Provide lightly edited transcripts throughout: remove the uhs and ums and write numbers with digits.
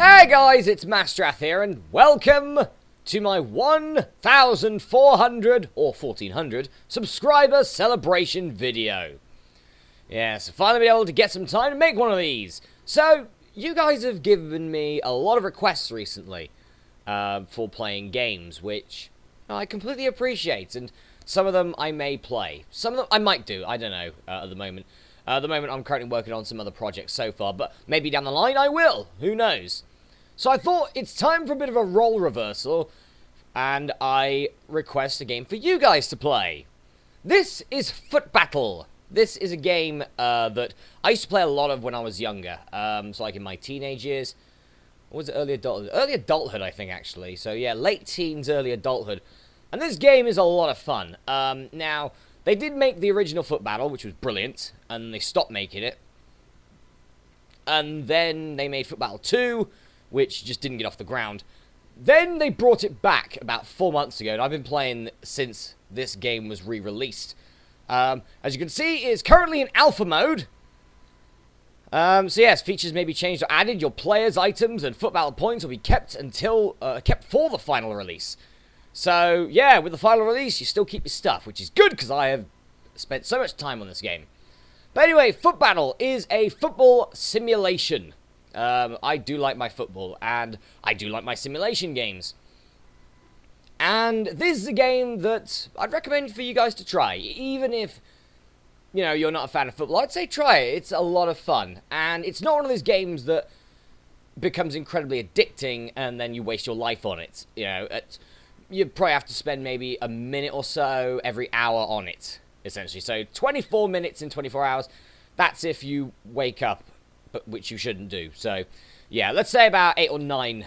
Hey guys, it's Mastrath here, and welcome to my 1,400 or 1,400 subscriber celebration video. Yes, finally been able to get some time to make one of these. So, you guys have given me a lot of requests recently for playing games, which I completely appreciate, and some of them I may play. Some of them I might do, I don't know, at the moment. At the moment, I'm currently working on some other projects so far, but maybe down the line I will. Who knows? So I thought it's time for a bit of a role reversal, and I request a game for you guys to play. This is Foot Battle. This is a game that I used to play a lot of when I was younger. So like in my teenage years. Or was it early adulthood? Early adulthood, I think, actually. So yeah, late teens, early adulthood. And this game is a lot of fun. Now, they did make the original Foot Battle, which was brilliant, and they stopped making it. And then they made Foot Battle 2, which just didn't get off the ground. Then they brought it back about 4 months ago, and I've been playing since this game was re-released. As you can see, it's currently in alpha mode. So yes, features may be changed or added. Your players, items, and Foot Battle points will be kept until kept for the final release. So, yeah, with the final release, you still keep your stuff, which is good, because I have spent so much time on this game. But anyway, Foot Battle is a football simulation. I do like my football, and I do like my simulation games. And this is a game that I'd recommend for you guys to try. Even if, you know, you're not a fan of football, I'd say try it. It's a lot of fun. And it's not one of those games that becomes incredibly addicting, and then you waste your life on it. You know, you probably have to spend maybe a minute or so every hour on it, essentially. So 24 minutes in 24 hours, that's if you wake up, but which you shouldn't do. So, yeah, let's say about 8 or 9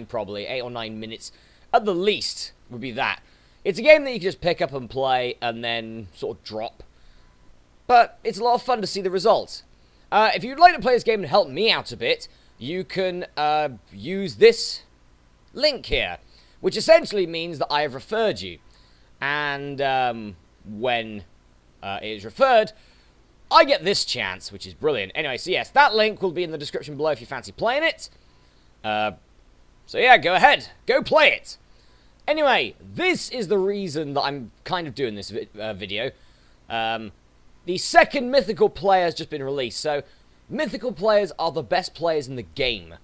probably, 8 or 9 minutes at the least would be that. It's a game that you can just pick up and play and then sort of drop. But it's a lot of fun to see the results. If you'd like to play this game and help me out a bit, you can use this link here, which essentially means that I have referred you. And when it is referred, I get this chance, which is brilliant. Anyway, so yes, that link will be in the description below if you fancy playing it. So yeah, go ahead. Go play it. Anyway, this is the reason that I'm kind of doing this video. The second mythical player has just been released. So, mythical players are the best players in the game.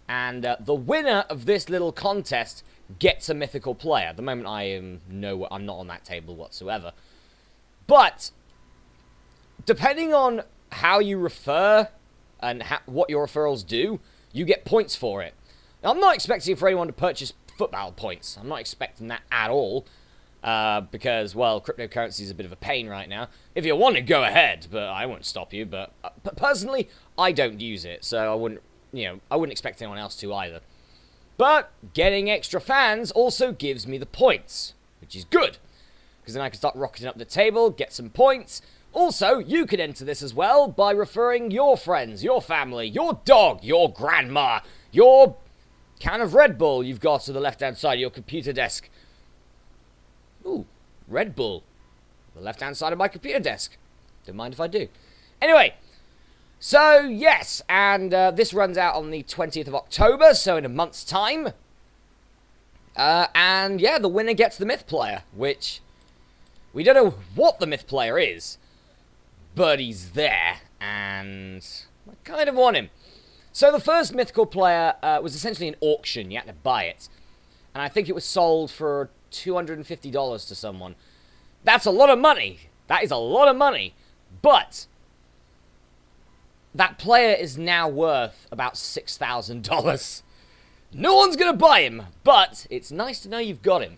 And the winner of this little contest gets a mythical player. At the moment, I'm not on that table whatsoever. But depending on how you refer and what your referrals do, you get points for it. Now, I'm not expecting for anyone to purchase Foot Battle points. I'm not expecting that at all. Because, well, cryptocurrency is a bit of a pain right now. If you want to, go ahead, but I won't stop you. But personally, I don't use it, so I wouldn't expect anyone else to either. But getting extra fans also gives me the points, which is good, because then I can start rocketing up the table, get some points. Also, you can enter this as well by referring your friends, your family, your dog, your grandma, your can of Red Bull you've got to the left-hand side of your computer desk. Ooh, Red Bull. The left-hand side of my computer desk. Don't mind if I do. Anyway, so yes, and this runs out on the 20th of October, so in a month's time. And yeah, the winner gets the Myth Player, which we don't know what the Myth Player is, but he's there, and I kind of want him. So the first mythical player was essentially an auction. You had to buy it. And I think it was sold for $250 to someone. That's a lot of money. That is a lot of money. But that player is now worth about $6,000. No one's going to buy him, but it's nice to know you've got him.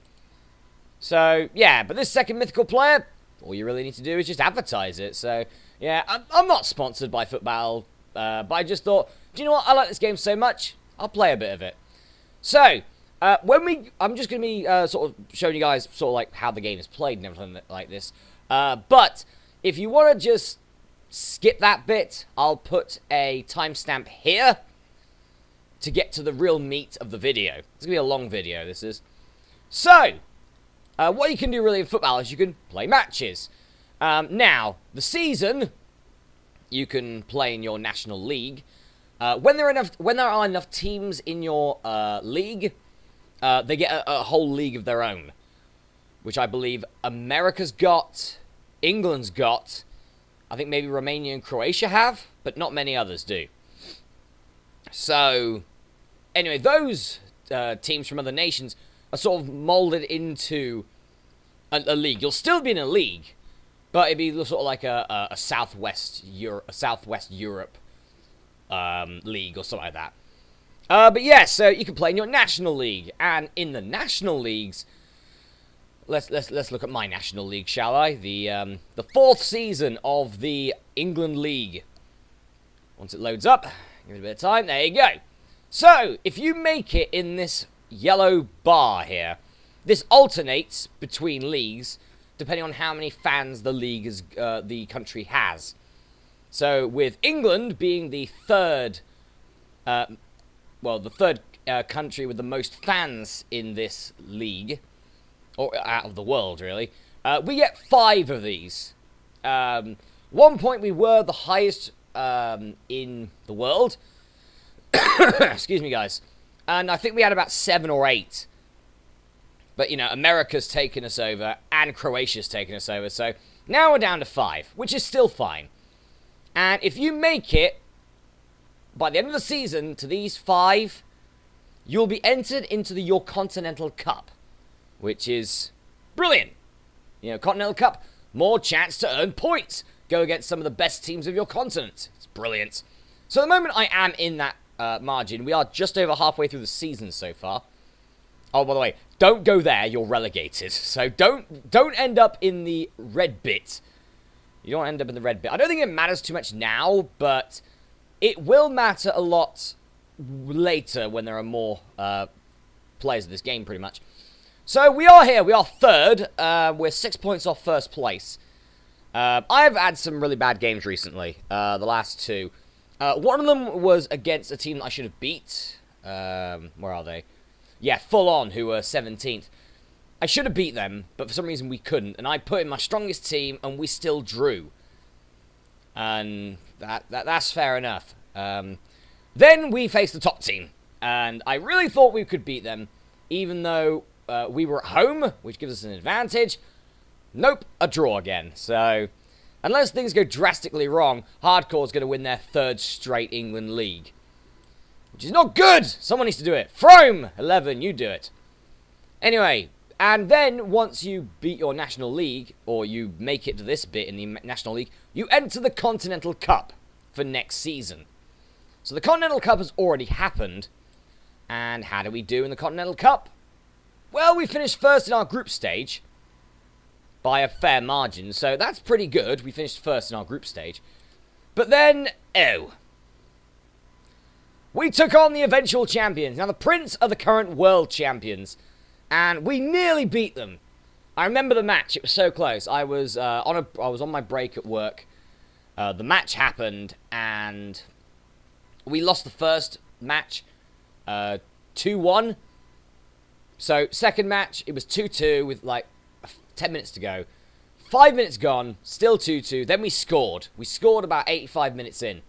So, yeah, but this second mythical player, all you really need to do is just advertise it. So, yeah, I'm not sponsored by Foot Battle, but I just thought, do you know what? I like this game so much, I'll play a bit of it. So, I'm just going to be sort of showing you guys sort of like how the game is played and everything like this. But if you want to just skip that bit, I'll put a timestamp here to get to the real meat of the video. It's going to be a long video, this is. So, what you can do really in Foot Battle is you can play matches. Now, the season, you can play in your national league. When there are enough teams in your league, they get a whole league of their own, which I believe America's got, England's got, I think maybe Romania and Croatia have, but not many others do. So, anyway, those teams from other nations are sort of molded into a league. You'll still be in a league, but it'd be sort of like a Southwest Europe league or something like that. But yeah, so you can play in your national league, and in the national leagues, let's look at my national league, shall I? The fourth season of the England League. Once it loads up, give it a bit of time. There you go. So if you make it in this yellow bar here, this alternates between leagues depending on how many fans the country has. So with England being the third country with the most fans in this league, or out of the world, really, we get 5 of these. One point we were the highest in the world. Excuse me, guys. And I think we had about 7 or 8. But, you know, America's taken us over, and Croatia's taken us over, so now we're down to 5, which is still fine. And if you make it by the end of the season to these 5, you'll be entered into your Continental Cup, which is brilliant. You know, Continental Cup, more chance to earn points. Go against some of the best teams of your continent. It's brilliant. So at the moment I am in that margin. We are just over halfway through the season so far. Oh, by the way, don't go there. You're relegated. So don't end up in the red bit. You don't end up in the red bit. I don't think it matters too much now, but it will matter a lot later when there are more players of this game, pretty much. So we are here. We are third. We're 6 points off first place. I've had some really bad games recently. The last 2. One of them was against a team that I should have beat. Where are they? Yeah, Full On, who were 17th. I should have beat them, but for some reason we couldn't. And I put in my strongest team, and we still drew. And that's fair enough. Then we faced the top team. And I really thought we could beat them, even though we were at home, which gives us an advantage. Nope, a draw again. So, unless things go drastically wrong, Hardcore's going to win their 3rd straight England League. Which is not good! Someone needs to do it. Frome! 11, you do it. Anyway, and then once you beat your National League, or you make it to this bit in the National League, you enter the Continental Cup for next season. So the Continental Cup has already happened. And how do we do in the Continental Cup? Well, we finished first in our group stage by a fair margin, so that's pretty good. We finished first in our group stage. But then, we took on the eventual champions. Now, the Prince are the current world champions, and we nearly beat them. I remember the match. It was so close. I was on my break at work. The match happened, and we lost the first match 2-1. So, second match, it was 2-2 with, 10 minutes to go. 5 minutes gone, still 2-2. Then we scored. We scored about 85 minutes in.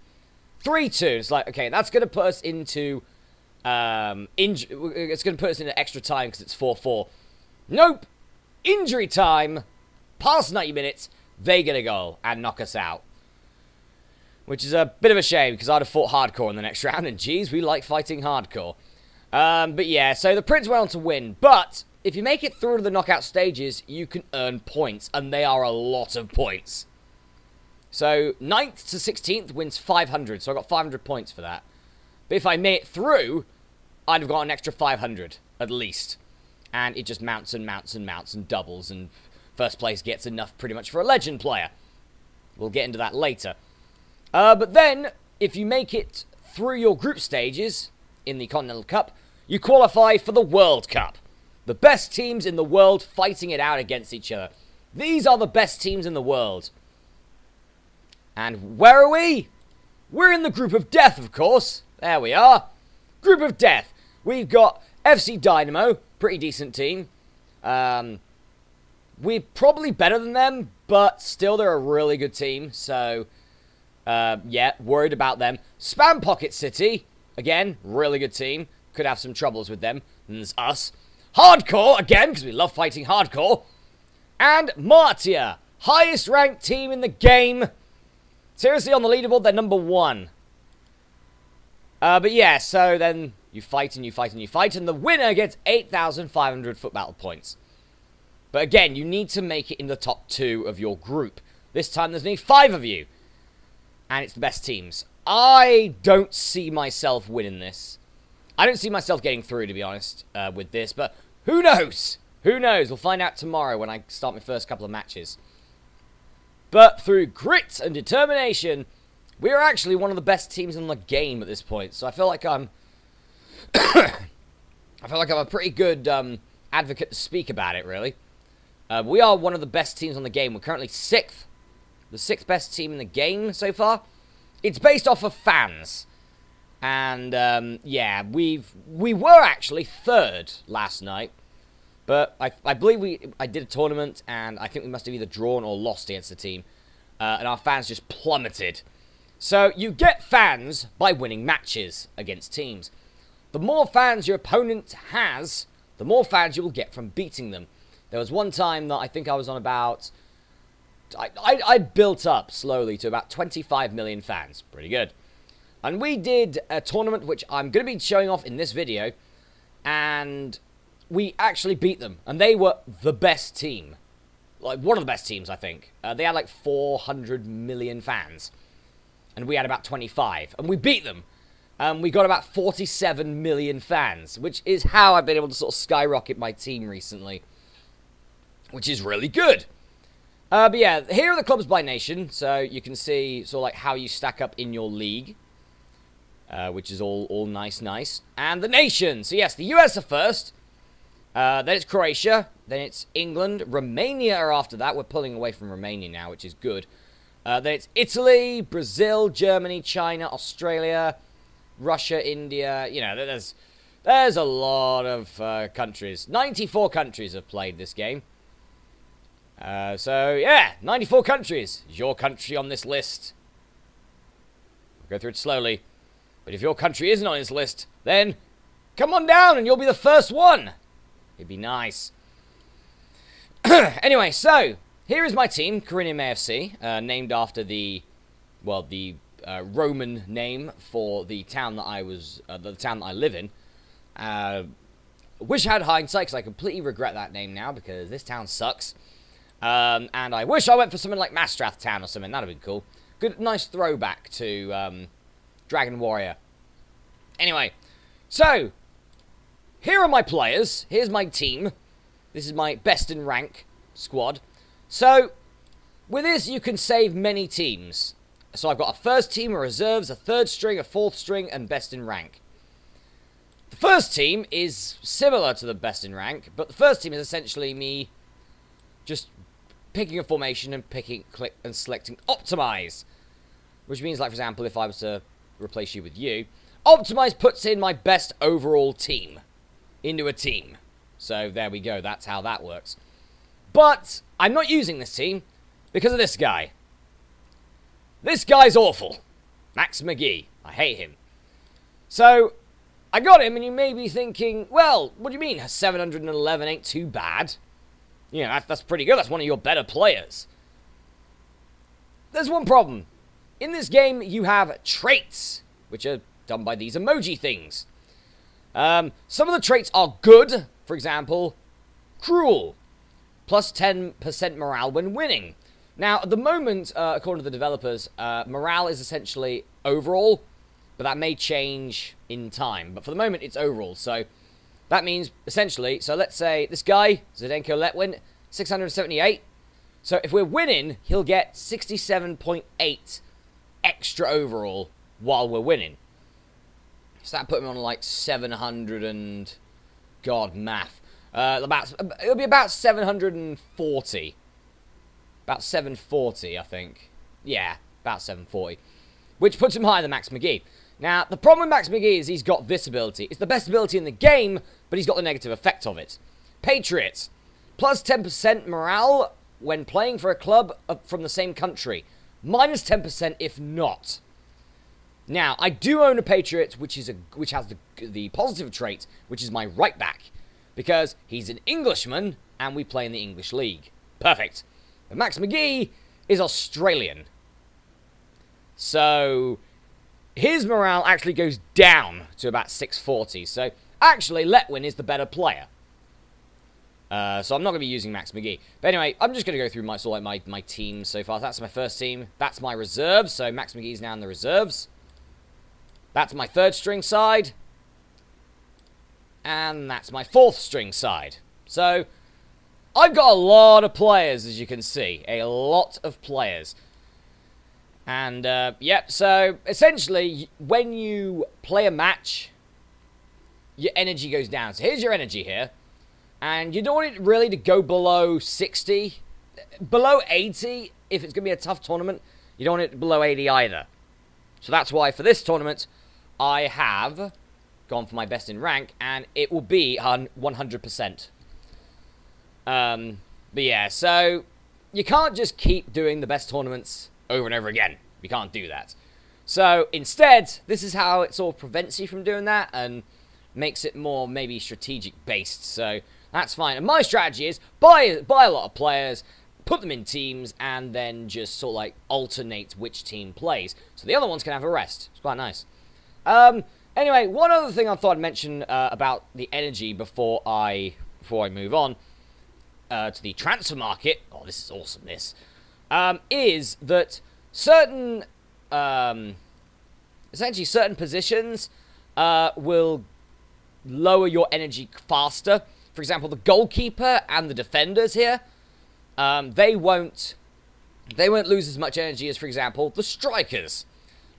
3-2. It's like, okay, that's going to put us into it's going to put us into extra time because it's 4-4. Nope. Injury time. Past 90 minutes, they get a goal and knock us out. Which is a bit of a shame because I'd have fought Hardcore in the next round, and geez, we like fighting Hardcore. But yeah, so the Prince went on to win, but if you make it through to the knockout stages, you can earn points, and they are a lot of points. So, 9th to 16th wins 500, so I got 500 points for that. But if I made it through, I'd have got an extra 500, at least. And it just mounts and mounts and mounts and doubles, and first place gets enough pretty much for a legend player. We'll get into that later. But then, if you make it through your group stages in the Continental Cup, you qualify for the World Cup. The best teams in the world fighting it out against each other. These are the best teams in the world. And where are we? We're in the Group of Death, of course. There we are. Group of Death. We've got FC Dynamo, pretty decent team. We're probably better than them, but still they're a really good team. So Yeah, worried about them. Spam Pocket City, again, really good team. Could have some troubles with them. And there's us. Hardcore, again, because we love fighting hardcore. And Martia, highest ranked team in the game. Seriously, on the leaderboard, they're number 1. But yeah, so then you fight and you fight and you fight, and the winner gets 8,500 Foot Battle points. But again, you need to make it in the top 2 of your group. This time there's only 5 of you. And it's the best teams. I don't see myself winning this. I don't see myself getting through, to be honest, with this. But who knows? Who knows? We'll find out tomorrow when I start my first couple of matches. But through grit and determination, we are actually one of the best teams in the game at this point. So I feel like I'm... I feel like I'm a pretty good advocate to speak about it, really. We are one of the best teams on the game. We're currently 6th. The 6th best team in the game so far. It's based off of fans. And, yeah, we were actually 3rd last night. But I believe I did a tournament, and I think we must have either drawn or lost against the team. And our fans just plummeted. So you get fans by winning matches against teams. The more fans your opponent has, the more fans you will get from beating them. There was one time that I think I was on about... I built up slowly to about 25 million fans. Pretty good. And we did a tournament which I'm going to be showing off in this video. And we actually beat them. And they were the best team. Like, one of the best teams, I think. They had like 400 million fans. And we had about 25. And we beat them. We got about 47 million fans. Which is how I've been able to sort of skyrocket my team recently. Which is really good. But yeah, here are the clubs by nation, so you can see sort of like how you stack up in your league, which is all nice. And the nation, so yes, the US are first, then it's Croatia, then it's England, Romania are after that. We're pulling away from Romania now, which is good. Then it's Italy, Brazil, Germany, China, Australia, Russia, India. You know, there's a lot of countries. 94 countries have played this game. So, yeah, 94 countries. Is your country on this list? I'll go through it slowly. But if your country isn't on this list, then come on down and you'll be the first one. It'd be nice. Anyway, so, here is my team, Corinium AFC, named after the Roman name for the town that I live in. Wish I had hindsight, because I completely regret that name now, because this town sucks. And I wish I went for something like Maastricht Town or something. That would be cool. Good, nice throwback to Dragon Warrior. Anyway, so here are my players. Here's my team. This is my best in rank squad. So with this, you can save many teams. So I've got a first team, a reserves, a third string, a fourth string, and best in rank. The first team is similar to the best in rank, but the first team is essentially me just picking a formation and click and selecting optimize, which means, like, for example, if I was to replace you with you, optimize puts in my best overall team into a team. So there we go. That's how that works. But I'm not using this team because of this guy. This guy's awful. Max McGee. I hate him. So I got him, and you may be thinking, well, what do you mean 711 ain't too bad? You know, that's pretty good. That's one of your better players. There's one problem. In this game, you have traits, which are done by these emoji things. Some of the traits are good. For example, cruel. Plus 10% morale when winning. Now, at the moment, according to the developers, morale is essentially overall, but that may change in time. But for the moment, it's overall, so that means, essentially, so let's say this guy, Zdenko Letwin, 678. So if we're winning, he'll get 67.8 extra overall while we're winning. So that put him on like 700 and... God, math. It'll be about 740. About 740, I think. Yeah, about 740. Which puts him higher than Max McGee. Now, the problem with Max McGee is he's got this ability. It's the best ability in the game, but he's got the negative effect of it. Patriot. Plus 10% morale when playing for a club from the same country. minus 10% if not. Now, I do own a Patriot, which has the positive trait, which is my right back, because he's an Englishman, and we play in the English League. Perfect. But Max McGee is Australian. So, his morale actually goes down to about 640. So, actually, Letwin is the better player. So I'm not going to be using Max McGee. But anyway, I'm just going to go through my team so far. That's my first team. That's my reserves. So Max McGee's now in the reserves. That's my third string side. And that's my fourth string side. So I've got a lot of players, as you can see. A lot of players. And, yep, so essentially, when you play a match, your energy goes down. So here's your energy here. And you don't want it really to go below 60. Below 80, if it's going to be a tough tournament, you don't want it below 80 either. So that's why for this tournament, I have gone for my best in rank, and it will be 100%. But yeah, so you can't just keep doing the best tournaments over and over again. You can't do that. So instead, this is how it sort of prevents you from doing that and makes it more maybe strategic based. So that's fine. And my strategy is buy a lot of players, put them in teams, and then just sort of like alternate which team plays. So the other ones can have a rest. It's quite nice. Anyway, one other thing I thought I'd mention about the energy before I move on to the transfer market. Oh, this is awesome, this. Is that certain, essentially certain positions will lower your energy faster. For example, the goalkeeper and the defenders here, they won't lose as much energy as, for example, the strikers,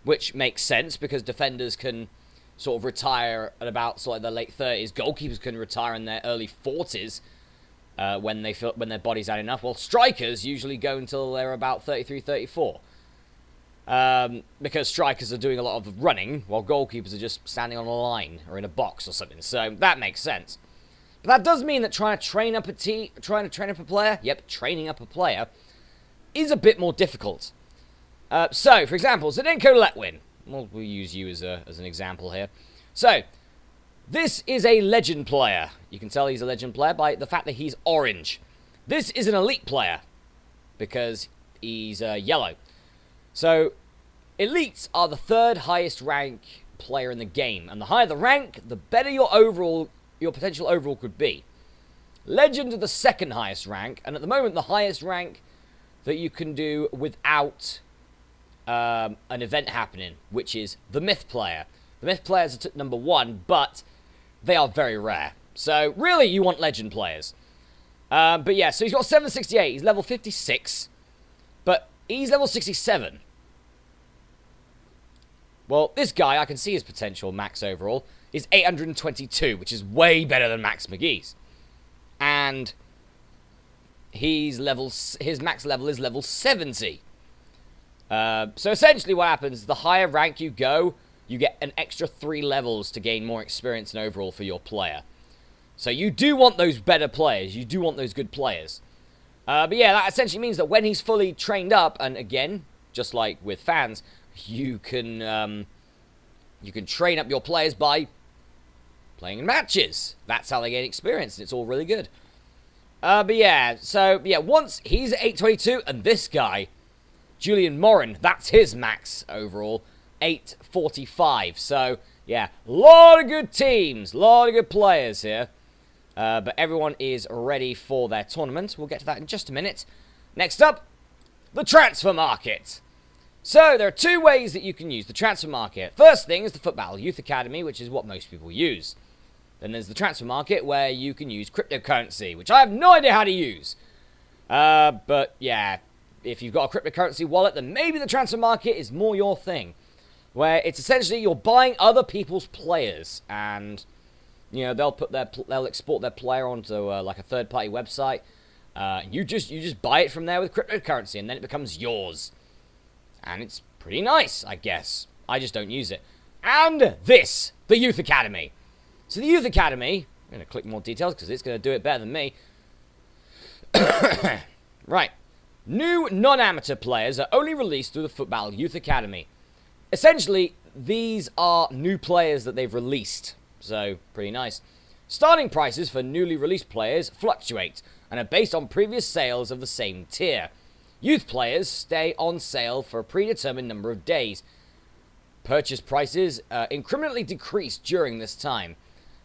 which makes sense because defenders can sort of retire at about sort of their late 30s. Goalkeepers can retire in their early 40s when their body's had enough. Well, strikers usually go until they're about 33, 34. Because strikers are doing a lot of running, while goalkeepers are just standing on a line or in a box or something. So that makes sense. But that does mean that trying to train up a player, training up a player, is a bit more difficult. So, for example, Zdenko Letwin. We'll use you as an example here. So, this is a legend player. You can tell he's a legend player by the fact that he's orange. This is an elite player because he's yellow. So, elites are the third highest rank player in the game, and the higher the rank, the better your potential overall could be. Legend are the second highest rank, and at the moment the highest rank that you can do without an event happening, which is the Myth player. The Myth players are number 1, but they are very rare. So really you want legend players. But yeah, so he's got 768, he's level 56, but he's level 67. Well, this guy, I can see his potential max overall, is 822, which is way better than Max McGee's. And his max level is level 70. So essentially what happens, the higher rank you go, you get an extra 3 levels to gain more experience and overall for your player. So you do want those better players. You do want those good players. But yeah, that essentially means that when he's fully trained up, and again, just like with fans, you can train up your players by playing in matches. That's how they gain experience, and it's all really good. But yeah, so yeah, once he's at 822, and this guy, Julian Morin, that's his max overall, 845. So yeah, a lot of good teams, a lot of good players here. But everyone is ready for their tournament. We'll get to that in just a minute. Next up, the transfer market. So, there are 2 ways that you can use the transfer market. First thing is the Football Youth Academy, which is what most people use. Then there's the transfer market, where you can use cryptocurrency, which I have no idea how to use. But, yeah, if you've got a cryptocurrency wallet, then maybe the transfer market is more your thing. Where it's essentially you're buying other people's players, and you know they'll export their player onto like a third-party website. You just buy it from there with cryptocurrency, and then it becomes yours. And it's pretty nice, I guess. I just don't use it. And this, the Youth Academy. So the Youth Academy, I'm going to click more details because it's going to do it better than me. Right. New non-amateur players are only released through the Football Youth Academy. Essentially, these are new players that they've released, so pretty nice. Starting prices for newly released players fluctuate and are based on previous sales of the same tier. Youth players stay on sale for a predetermined number of days. Purchase prices incrementally decrease during this time.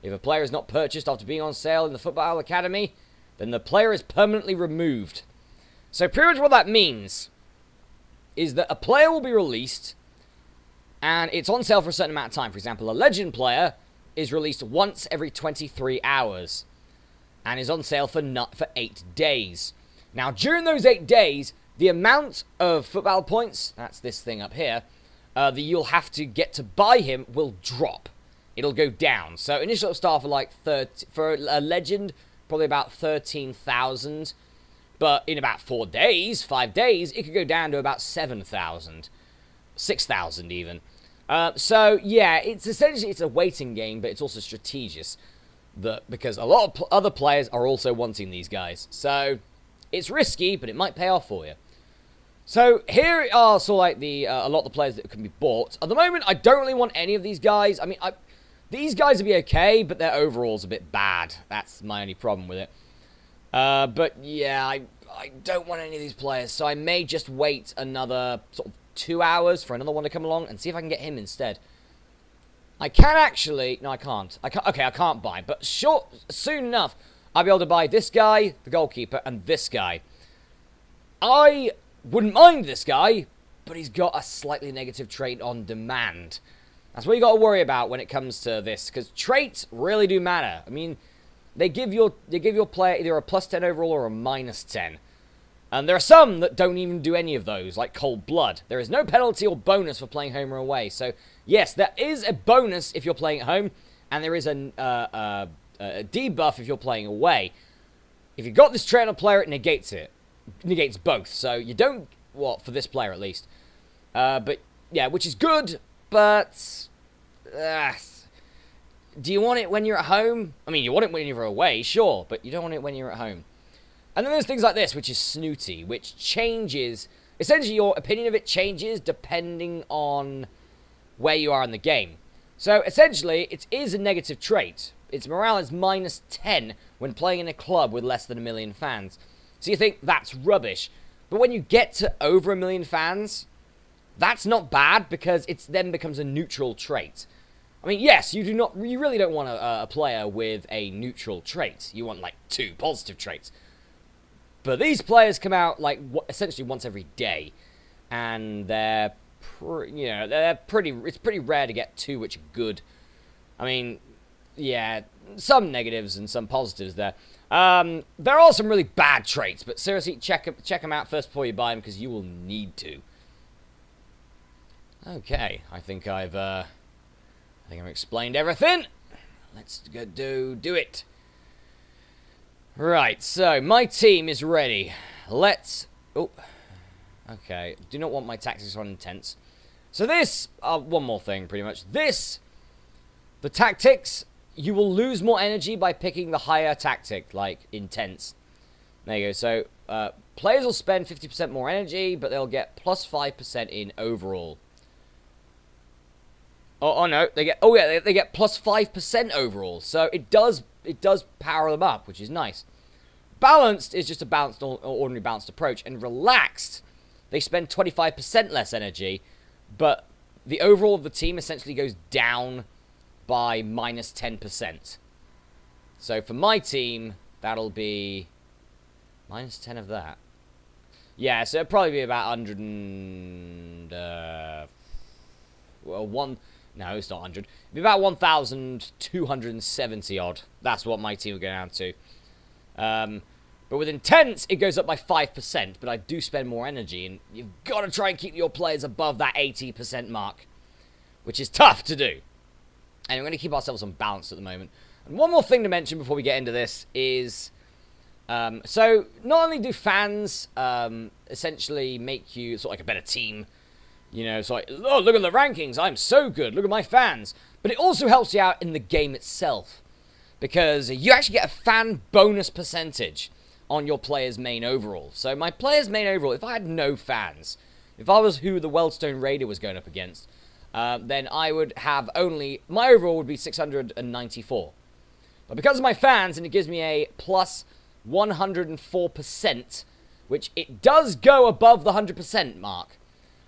If a player is not purchased after being on sale in the Football Academy, then the player is permanently removed. So pretty much what that means is that a player will be released and it's on sale for a certain amount of time. For example, a legend player is released once every 23 hours and is on sale for 8 days. Now, during those 8 days, the amount of football points, that's this thing up here, that you'll have to get to buy him will drop. It'll go down. So initially it'll start for like for a legend, probably about 13,000. But in about 4 days, 5 days, it could go down to about 7,000. 6,000 even. So yeah, it's essentially a waiting game, but it's also strategious. Because a lot of other players are also wanting these guys. So it's risky, but it might pay off for you. So here are sort of like a lot of the players that can be bought. At the moment, I don't really want any of these guys. I mean, these guys would be okay, but their overall's a bit bad. That's my only problem with it. But yeah, I don't want any of these players, so I may just wait another sort of 2 hours for another one to come along and see if I can get him instead. I can actually... No, I can't. Okay, I can't buy, but soon enough, I'll be able to buy this guy, the goalkeeper, and this guy. I wouldn't mind this guy, but he's got a slightly negative trait on demand. That's what you got to worry about when it comes to this, because traits really do matter. I mean, they give your player either a +10 overall or a -10. And there are some that don't even do any of those, like Cold Blood. There is no penalty or bonus for playing home or away. So, yes, there is a bonus if you're playing at home, and there is a debuff if you're playing away. If you've got this trait on a player, it negates it. It negates both. So, you don't... Well, for this player, at least. But, yeah, which is good, but... do you want it when you're at home? I mean, you want it when you're away, sure, but you don't want it when you're at home. And then there's things like this, which is snooty, which changes... Essentially, your opinion of it changes depending on where you are in the game. So, essentially, it is a negative trait. Its morale is -10 when playing in a club with less than 1 million fans. So you think, that's rubbish. But when you get to over 1 million fans, that's not bad, because it then becomes a neutral trait. I mean, yes, you really don't want a player with a neutral trait. You want, like, 2 positive traits. But these players come out, like, essentially once every day. And they're, it's pretty rare to get 2 which are good. I mean, yeah, some negatives and some positives there. There are some really bad traits, but seriously, check them out first before you buy them, because you will need to. Okay, I think I've explained everything. Let's go do it. Right, so my team is ready. Oh, okay. Do not want my tactics on intense. So this, one more thing, pretty much. The tactics, you will lose more energy by picking the higher tactic, like intense. There you go. So players will spend 50% more energy, but they'll get +5% in overall. Oh no, they get +5% overall. So it does power them up, which is nice. Balanced is just a balanced, ordinary balanced approach, and relaxed, they spend 25% less energy, but the overall of the team essentially goes down by -10%. So for my team, that'll be -10 of that. Yeah, so it'll probably be about 100 and No, it's not 100. It'd be about 1,270 odd. That's what my team will go down to. But with intense, it goes up by 5%, but I do spend more energy, and you've got to try and keep your players above that 80% mark, which is tough to do. And we're going to keep ourselves on balance at the moment. And one more thing to mention before we get into this is... so, not only do fans essentially make you sort of like a better team, you know, it's like, oh, look at the rankings, I'm so good, look at my fans. But it also helps you out in the game itself, because you actually get a fan bonus percentage. on your player's main overall. So my player's main overall, if I had no fans, if I was who the Weldstone Raider was going up against, then I would have only, my overall would be 694. But because of my fans, and it gives me a plus 104%, which it does go above the 100% mark.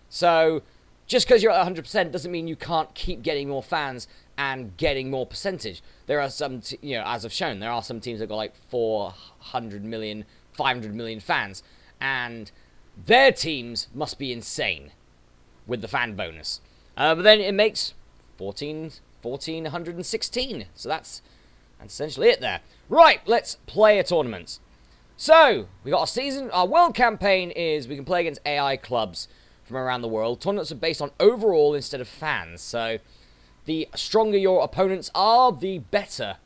So just because you're at 100% doesn't mean you can't keep getting more fans and getting more percentage. There are some, as I've shown, there are some teams that got like 400 million, 500 million fans, and their teams must be insane with the fan bonus. But then it makes 1,416. So that's essentially it there. Right, let's play a tournament. So, we got our season. Our world campaign is we can play against AI clubs from around the world. Tournaments are based on overall instead of fans. So, the stronger your opponents are, the better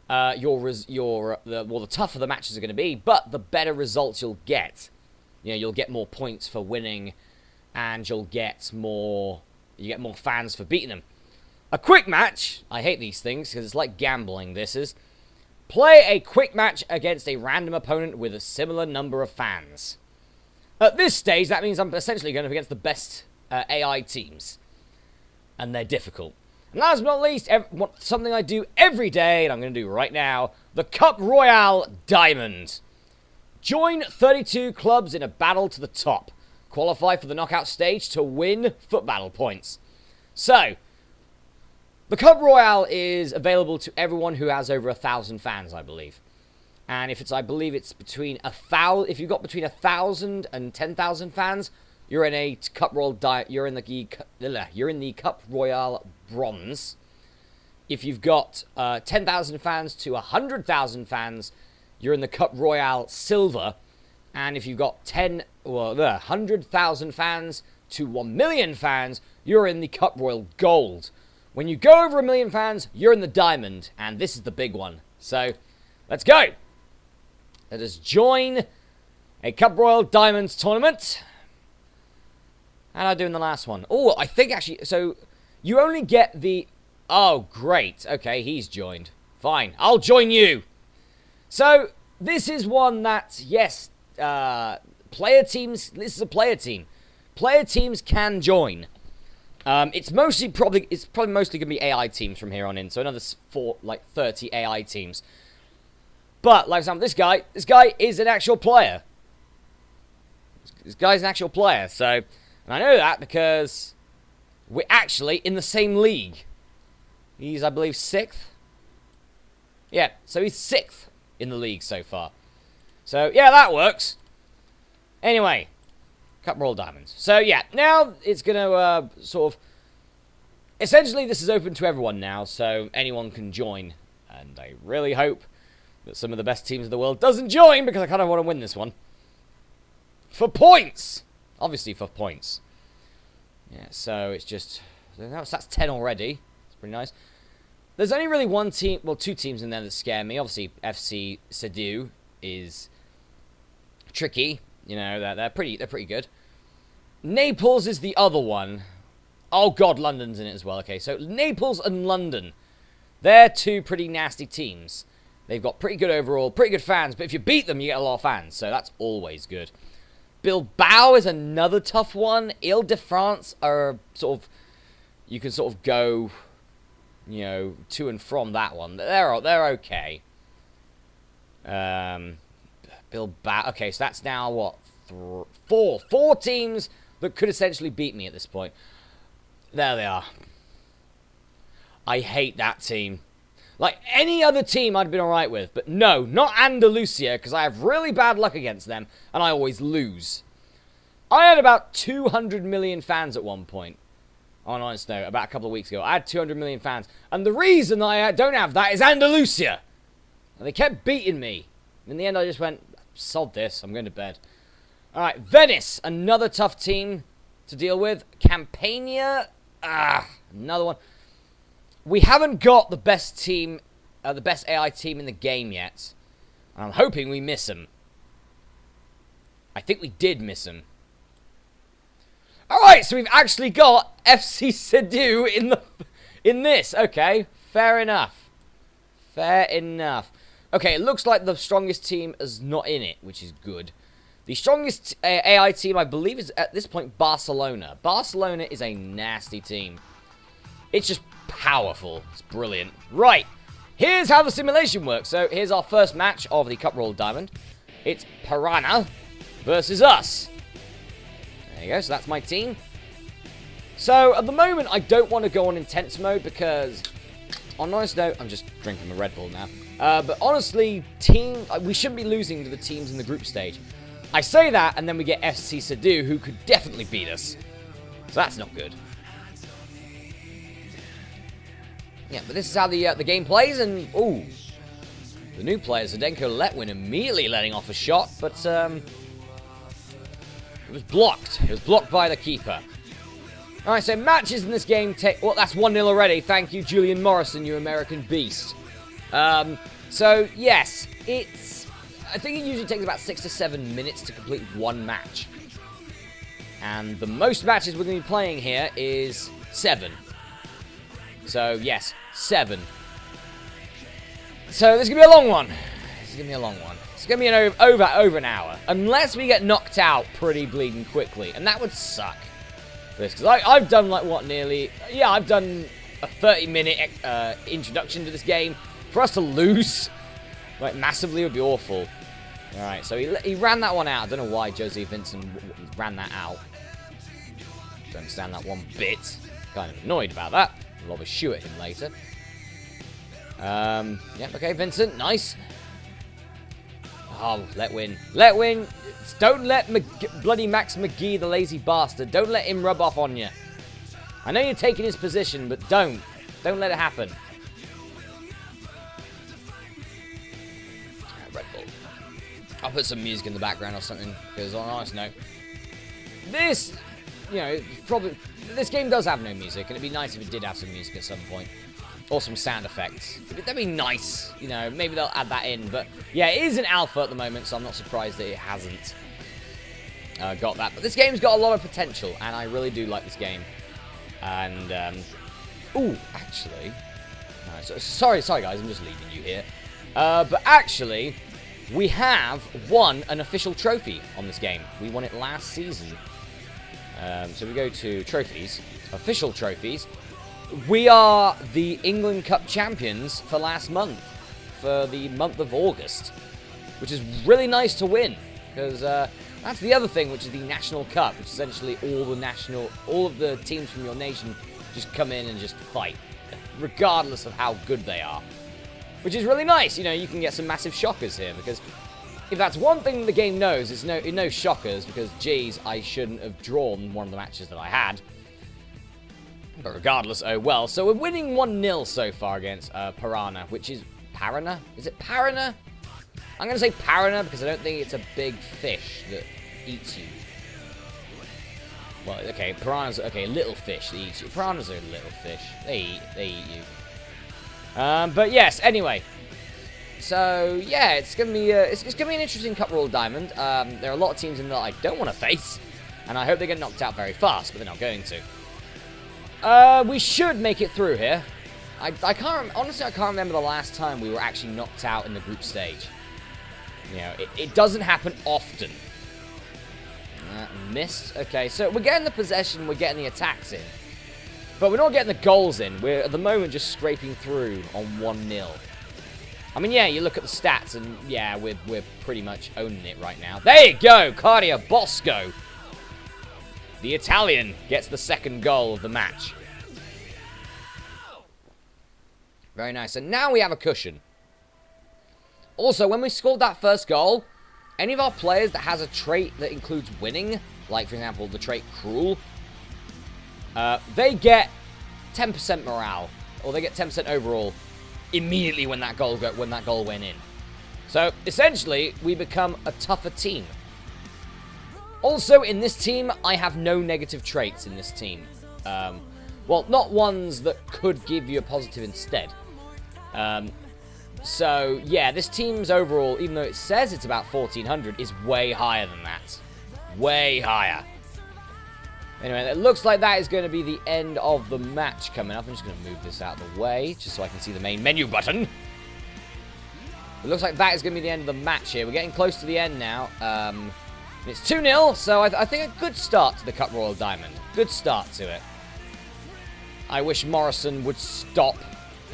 the tougher the matches are going to be, but the better results you'll get. You'll get more points for winning, and you get more fans for beating them. A quick match, I hate these things because it's like gambling. This is play a quick match against a random opponent with a similar number of fans. At this stage, that means I'm essentially going up against the best AI teams, and they're difficult. And last but not least, something I do every day, and I'm going to do right now, the Cup Royale Diamond. Join 32 clubs in a battle to the top. Qualify for the knockout stage to win FUT Battle points. So, the Cup Royale is available to everyone who has over 1,000 fans, I believe. And if between 1,000, if you've got between 1,000 and 10,000 fans, you're in a Cup Royale. You're in the Cup Royale Bronze. If you've got 10,000 fans to 100,000 fans, you're in the Cup Royale Silver. And if you've got 100,000 fans to 1 million fans, you're in the Cup Royale Gold. When you go over 1 million fans, you're in the Diamond. And this is the big one. So, let's go. Let us join a Cup Royale Diamonds tournament. How did I do in the last one? Oh, I think actually, so you only get the, oh, great. Okay, he's joined. Fine, I'll join you. So, this is one that, yes, player teams, this is a player team. Player teams can join. It's probably mostly going to be AI teams from here on in. So another 30 AI teams. But, like for example, this guy is an actual player. This guy's an actual player. So, and I know that because we're actually in the same league. He's, I believe, 6th. Yeah, so he's 6th in the league so far. So, yeah, that works. Anyway, Cup Royale Diamonds. So, yeah, now it's going to sort of... Essentially, this is open to everyone now, so anyone can join. And I really hope that some of the best teams in the world doesn't join, because I kind of want to win this one. For points! Obviously for points. Yeah, so it's just... That's 10 already. It's pretty nice. There's only really one team... Well, 2 teams in there that scare me. Obviously, FC Sedu is tricky. They're pretty good. Naples is the other one. Oh, God, London's in it as well. Okay, so Naples and London. They're 2 pretty nasty teams. They've got pretty good overall, pretty good fans, but if you beat them, you get a lot of fans, so that's always good. Bilbao is another tough one. Ile-de-France are sort of... You can sort of go, to and from that one. They're okay. Bilbao... Okay, so that's now, what? 4 teams that could essentially beat me at this point. There they are. I hate that team. Like, any other team I'd been alright with. But no, not Andalusia, because I have really bad luck against them, and I always lose. I had about 200 million fans at one point. On honest note, about a couple of weeks ago. I had 200 million fans. And the reason I don't have that is Andalusia. And they kept beating me. In the end, I just went, sod this, I'm going to bed. Alright, Venice, another tough team to deal with. Campania, another one. We haven't got the best team, the best AI team in the game yet. And I'm hoping we miss them. I think we did miss them. Alright, so we've actually got FC Sedu in this. Okay, fair enough. Fair enough. Okay, it looks like the strongest team is not in it, which is good. The strongest AI team, I believe, is at this point Barcelona. Barcelona is a nasty team. It's just powerful. It's brilliant. Right, here's how the simulation works. So here's our first match of the Cup Roll Diamond. It's Piranha versus us. There you go, so that's my team. So at the moment, I don't want to go on intense mode because, on a nice note, I'm just drinking a Red Bull now. But honestly, we shouldn't be losing to the teams in the group stage. I say that, and then we get FC Sadu, who could definitely beat us. So that's not good. Yeah, but this is how the game plays, and ooh, the new player Zdenko Letwin immediately letting off a shot, but it was blocked. It was blocked by the keeper. All right, so matches in this game take. Well, that's 1-0 already. Thank you, Julian Morrison, you American beast. So yes, I think it usually takes about 6 to 7 minutes to complete one match, and the most matches we're going to be playing here is 7. So yes, 7. So this is going to be a long one. It's going to be over an hour. Unless we get knocked out pretty bleeding quickly. And that would suck. Because I've done like what, I've done a 30-minute introduction to this game. For us to lose like massively would be awful. Alright, so he ran that one out. I don't know why Jose Vincent ran that out. Don't understand that one bit. Kind of annoyed about that. I'll have a shoot at him later. Yep, okay, Vincent, nice. Oh, Letwin. Letwin, don't let bloody Max McGee, the lazy bastard, don't let him rub off on you. I know you're taking his position, but don't. Don't let it happen. Red Bull. I'll put some music in the background or something, because on a nice note, this, this game does have no music, and it'd be nice if it did have some music at some point. Or some sound effects. That'd be nice. Maybe they'll add that in. But yeah, it is an alpha at the moment, so I'm not surprised that it hasn't got that. But this game's got a lot of potential, and I really do like this game. And, ooh, actually... No, sorry guys, I'm just leaving you here. But actually, we have won an official trophy on this game. We won it last season. So we go to trophies. Official trophies. We are the England Cup champions for last month, for the month of August, which is really nice to win, because that's the other thing, which is the National Cup, which is essentially all of the teams from your nation just come in and just fight, regardless of how good they are, which is really nice. You can get some massive shockers here, because if that's one thing the game knows, it knows shockers, because, geez, I shouldn't have drawn one of the matches that I had. But regardless, oh well. So we're winning 1-0 so far against Piranha, which is... Piranha? Is it Piranha? I'm going to say Piranha because I don't think it's a big fish that eats you. Well, okay, Piranhas... Okay, little fish that eats you. Piranhas are little fish. They eat you. But yes, anyway. So, yeah, it's going to be it's going to be an interesting Cup Roll Diamond. There are a lot of teams in there that I don't want to face. And I hope they get knocked out very fast, but they're not going to. We should make it through here. Honestly, I can't remember the last time we were actually knocked out in the group stage. It doesn't happen often. Missed. Okay, so we're getting the possession, we're getting the attacks in. But we're not getting the goals in. We're, at the moment, just scraping through on 1-0. I mean, yeah, you look at the stats, and yeah, we're pretty much owning it right now. There you go, Cardia Bosco. The Italian gets the second goal of the match. Very nice. And now we have a cushion. Also, when we scored that first goal, any of our players that has a trait that includes winning, like, for example, the trait Cruel, they get 10% morale, or they get 10% overall immediately when that goal went in. So, essentially, we become a tougher team. Also, in this team, I have no negative traits in this team. Well, not ones that could give you a positive instead. So, yeah, this team's overall, even though it says it's about 1,400, is way higher than that. Way higher. Anyway, it looks like that is going to be the end of the match coming up. I'm just going to move this out of the way, just so I can see the main menu button. It looks like that is going to be the end of the match here. We're getting close to the end now. It's 2-0, so I think a good start to the Cup Royal Diamond. Good start to it. I wish Morrison would stop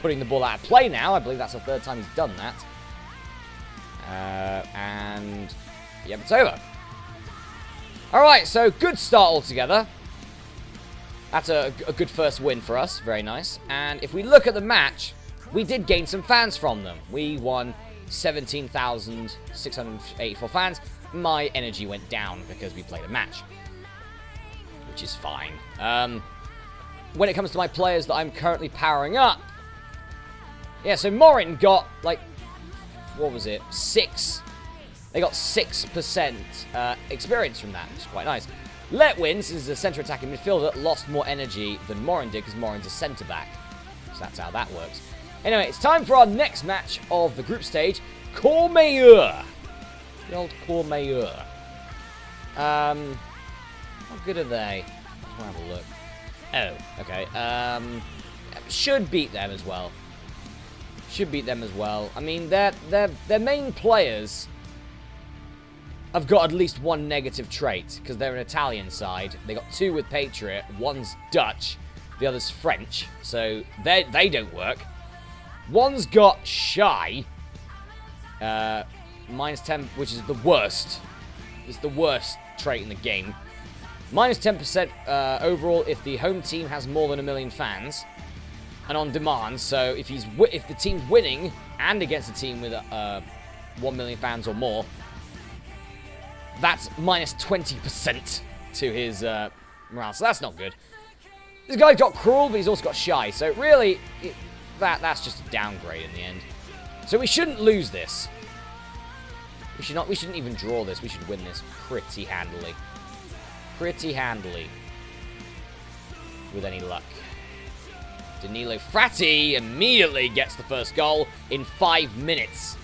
putting the ball out of play now. I believe that's the third time he's done that. And, yeah, it's over. Alright, so good start altogether. That's a good first win for us. Very nice. And if we look at the match, we did gain some fans from them. We won 17,684 fans. My energy went down because we played a match, which is fine. When it comes to my players that I'm currently powering up, yeah, so Morin got, like, what was it? 6. They got 6% experience from that, which is quite nice. Letwins is a centre attacking midfielder, lost more energy than Morin did because Morin's a centre back. So that's how that works. Anyway, it's time for our next match of the group stage, Courmayeur. The old Courmayeur. How good are they? Let's have a look. Oh, okay. Should beat them as well. Should beat them as well. I mean, their main players have got at least one negative trait, because they're an Italian side. They got 2 with Patriot. One's Dutch. The other's French. So they don't work. One's got Shy. Minus 10, which is the worst. It's the worst trait in the game. Minus 10% overall if the home team has more than 1 million fans. And on demand, so if the team's winning and against a team with 1 million fans or more, that's minus 20% to his morale. So that's not good. This guy's got Cruel, but he's also got Shy. So really, that's just a downgrade in the end. So we shouldn't lose this. We shouldn't even draw this. We should win this pretty handily. Pretty handily. With any luck. Danilo Frati immediately gets the first goal in 5 minutes.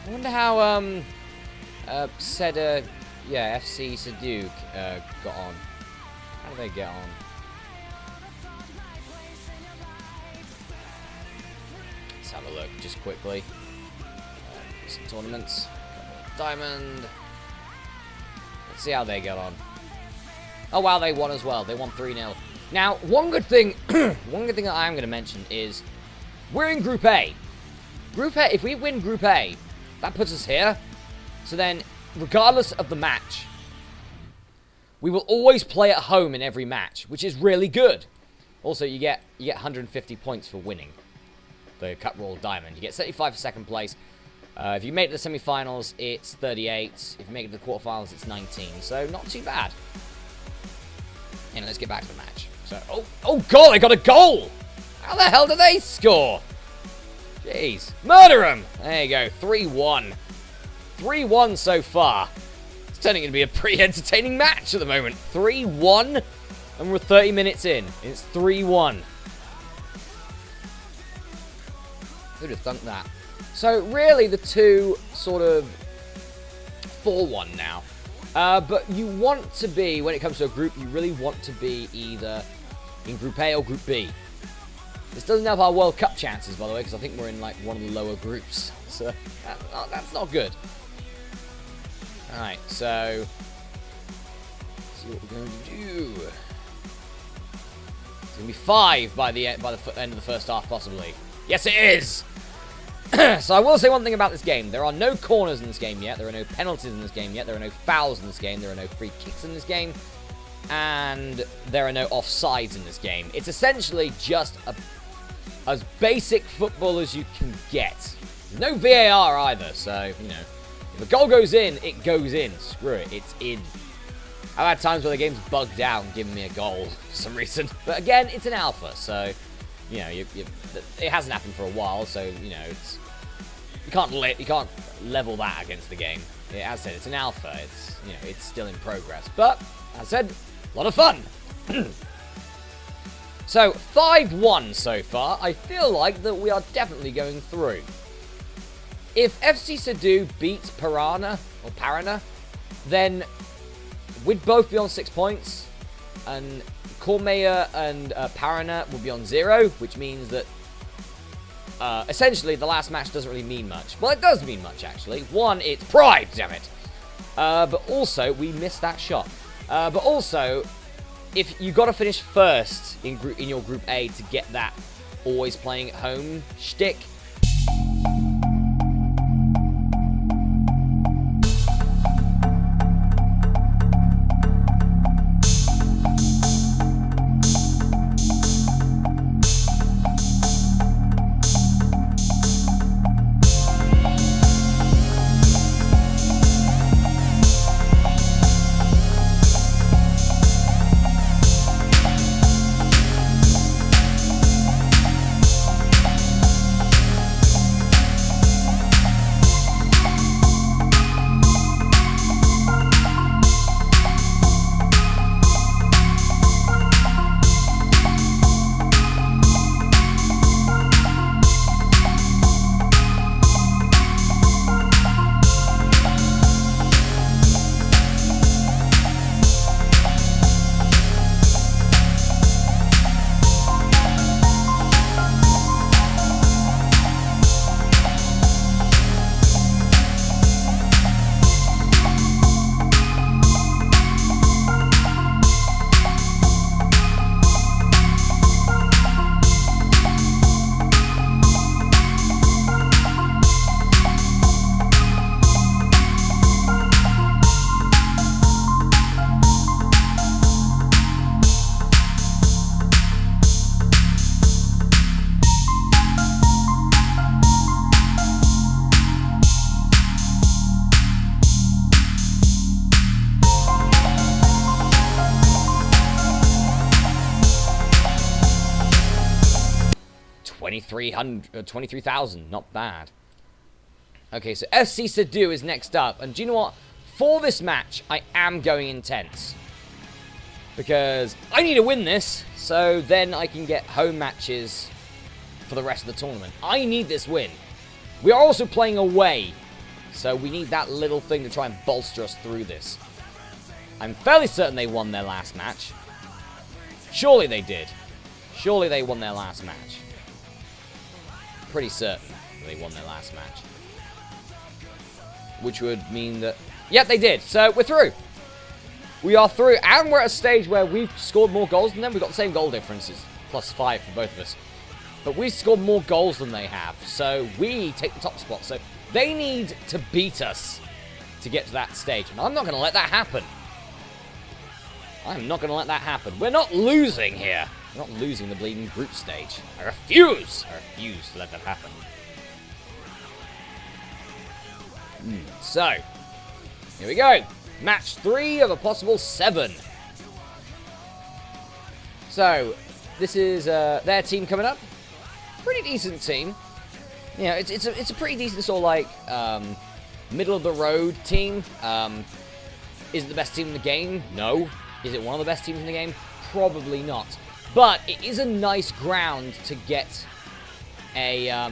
I wonder how FC Saduk got on. How did they get on? Let's have a look just quickly. Some tournaments. Diamond. Let's see how they get on. Oh wow, they won as well. They won 3-0. Now, one good thing that I am going to mention is we're in Group A. Group A, if we win Group A, that puts us here. So then, regardless of the match, we will always play at home in every match, which is really good. Also, you get 150 points for winning the Cup Royal Diamond. You get 75 for second place. If you make it to the semi-finals, it's 38. If you make it to the quarterfinals, it's 19. So, not too bad. And let's get back to the match. So, oh god, they got a goal! How the hell did they score? Jeez. Murder him! There you go, 3-1. 3-1 so far. It's turning into be a pretty entertaining match at the moment. 3-1, and we're 30 minutes in. It's 3-1. Who'd have thunk that? So, really, the two sort of 4-1 now. But you want to be, when it comes to a group, you really want to be either in Group A or Group B. This doesn't help our World Cup chances, by the way, because I think we're in, like, one of the lower groups. So, that's not good. Alright, so, let's see what we're going to do. It's going to be 5 by the end of the first half, possibly. Yes, it is! So I will say one thing about this game. There are no corners in this game yet. There are no penalties in this game yet. There are no fouls in this game. There are no free kicks in this game. And there are no offsides in this game. It's essentially just as basic football as you can get. There's no VAR either. So, you know, if a goal goes in, it goes in. Screw it. It's in. I've had times where the game's bugged out and given me a goal for some reason. But again, it's an alpha. So, you know, it hasn't happened for a while. So, you know, it's... You can't level that against the game. As I said, it's an alpha. It's, you know, it's still in progress. But, as I said, a lot of fun. So, 5-1 so far. I feel like that we are definitely going through. If FC Sadu beats Parana, then we'd both be on 6 points. And Courmayeur and Parana will be on 0, which means that essentially, the last match doesn't really mean much. Well, it does mean much, actually. One, it's pride, damn it. But also, we missed that shot. But also, if you got to finish first in your Group A to get that always playing at home shtick. $23,000, not bad. Okay, so FC Sadu is next up, and do you know what? For this match, I am going intense. Because I need to win this, so then I can get home matches for the rest of the tournament. I need this win. We are also playing away, so we need that little thing to try and bolster us through this. I'm fairly certain they won their last match. Surely they did. Surely they won their last match. Pretty certain they won their last match. Which would mean that... Yep, they did. So, we're through. We are through, and we're at a stage where we've scored more goals than them. We've got the same goal differences, +5 for both of us. But we've scored more goals than they have, so we take the top spot. So, they need to beat us to get to that stage. And I'm not going to let that happen. I'm not going to let that happen. We're not losing here. We're not losing the bleeding group stage. I refuse! I refuse to let that happen. So, here we go. Match 3 of a possible 7. So, this is their team coming up. Pretty decent team. You know, it's a pretty decent sort of like middle of the road team. Is it the best team in the game? No. Is it one of the best teams in the game? Probably not. But it is a nice ground to get a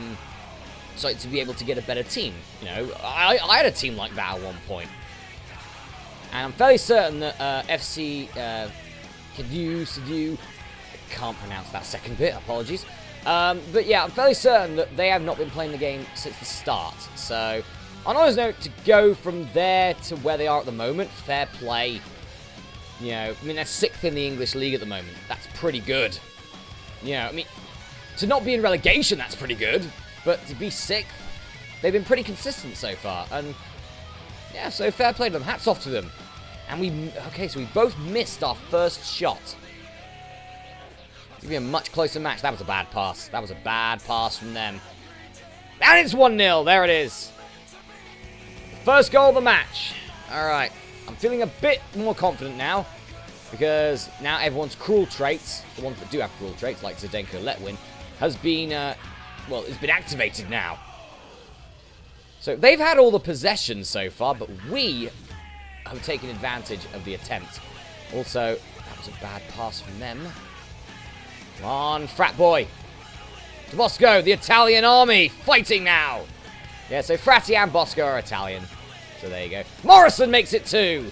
so to be able to get a better team. You know, I had a team like that at one point. And I'm fairly certain that FC Sadu, I can't pronounce that second bit, apologies. But yeah, I'm fairly certain that they have not been playing the game since the start. So, on honest note, to go from there to where they are at the moment, fair play. You know, I mean, they're 6th in the English League at the moment. That's pretty good. You know, I mean, to not be in relegation, that's pretty good. But to be 6th, they've been pretty consistent so far. And, yeah, so fair play to them. Hats off to them. And okay, so we both missed our first shot. It's going to be a much closer match. That was a bad pass. That was a bad pass from them. And it's 1-0. There it is. First goal of the match. All right. I'm feeling a bit more confident now. Because now everyone's cruel traits, the ones that do have cruel traits, like Zdenko Letwin, has been, well, it's been activated now. So they've had all the possession so far, but we have taken advantage of the attempt. Also, that was a bad pass from them. Come on, frat boy. To Bosco, the Italian army, fighting now. Yeah, so Fratti and Bosco are Italian. So there you go. Morrison makes it 2.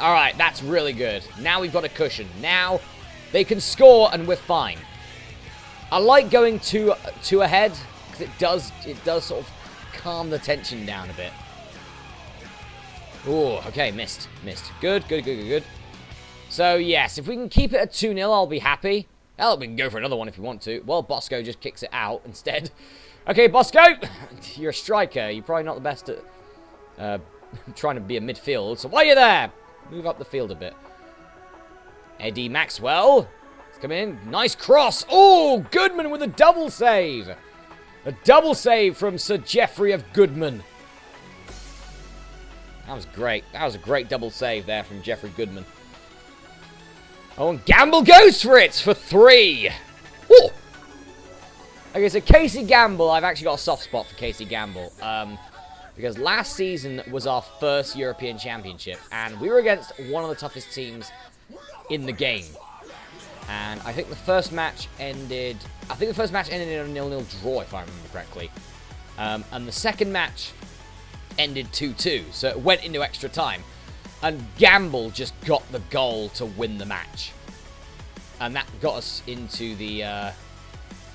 Alright, that's really good. Now we've got a cushion. Now they can score and we're fine. I like going two ahead, because it does sort of calm the tension down a bit. Oh, okay, missed. Good. So, yes, if we can keep it at 2-0, I'll be happy. Hell, we can go for another one if you want to. Well, Bosco just kicks it out instead. Okay, Bosco! You're a striker. You're probably not the best at trying to be a midfield. So, why are you there? Move up the field a bit. Eddie Maxwell. He's coming in. Nice cross. Oh, Goodman with a double save. A double save from Sir Geoffrey of Goodman. That was great. That was a great double save there from Geoffrey Goodman. Oh, and Gamble goes for it for 3. Oh! Okay, so Casey Gamble, I've actually got a soft spot for Casey Gamble. Because last season was our first European Championship, and we were against one of the toughest teams in the game. And I think the first match ended... in a 0-0 draw, if I remember correctly. And the second match ended 2-2, so it went into extra time. And Gamble just got the goal to win the match. And that got us into the...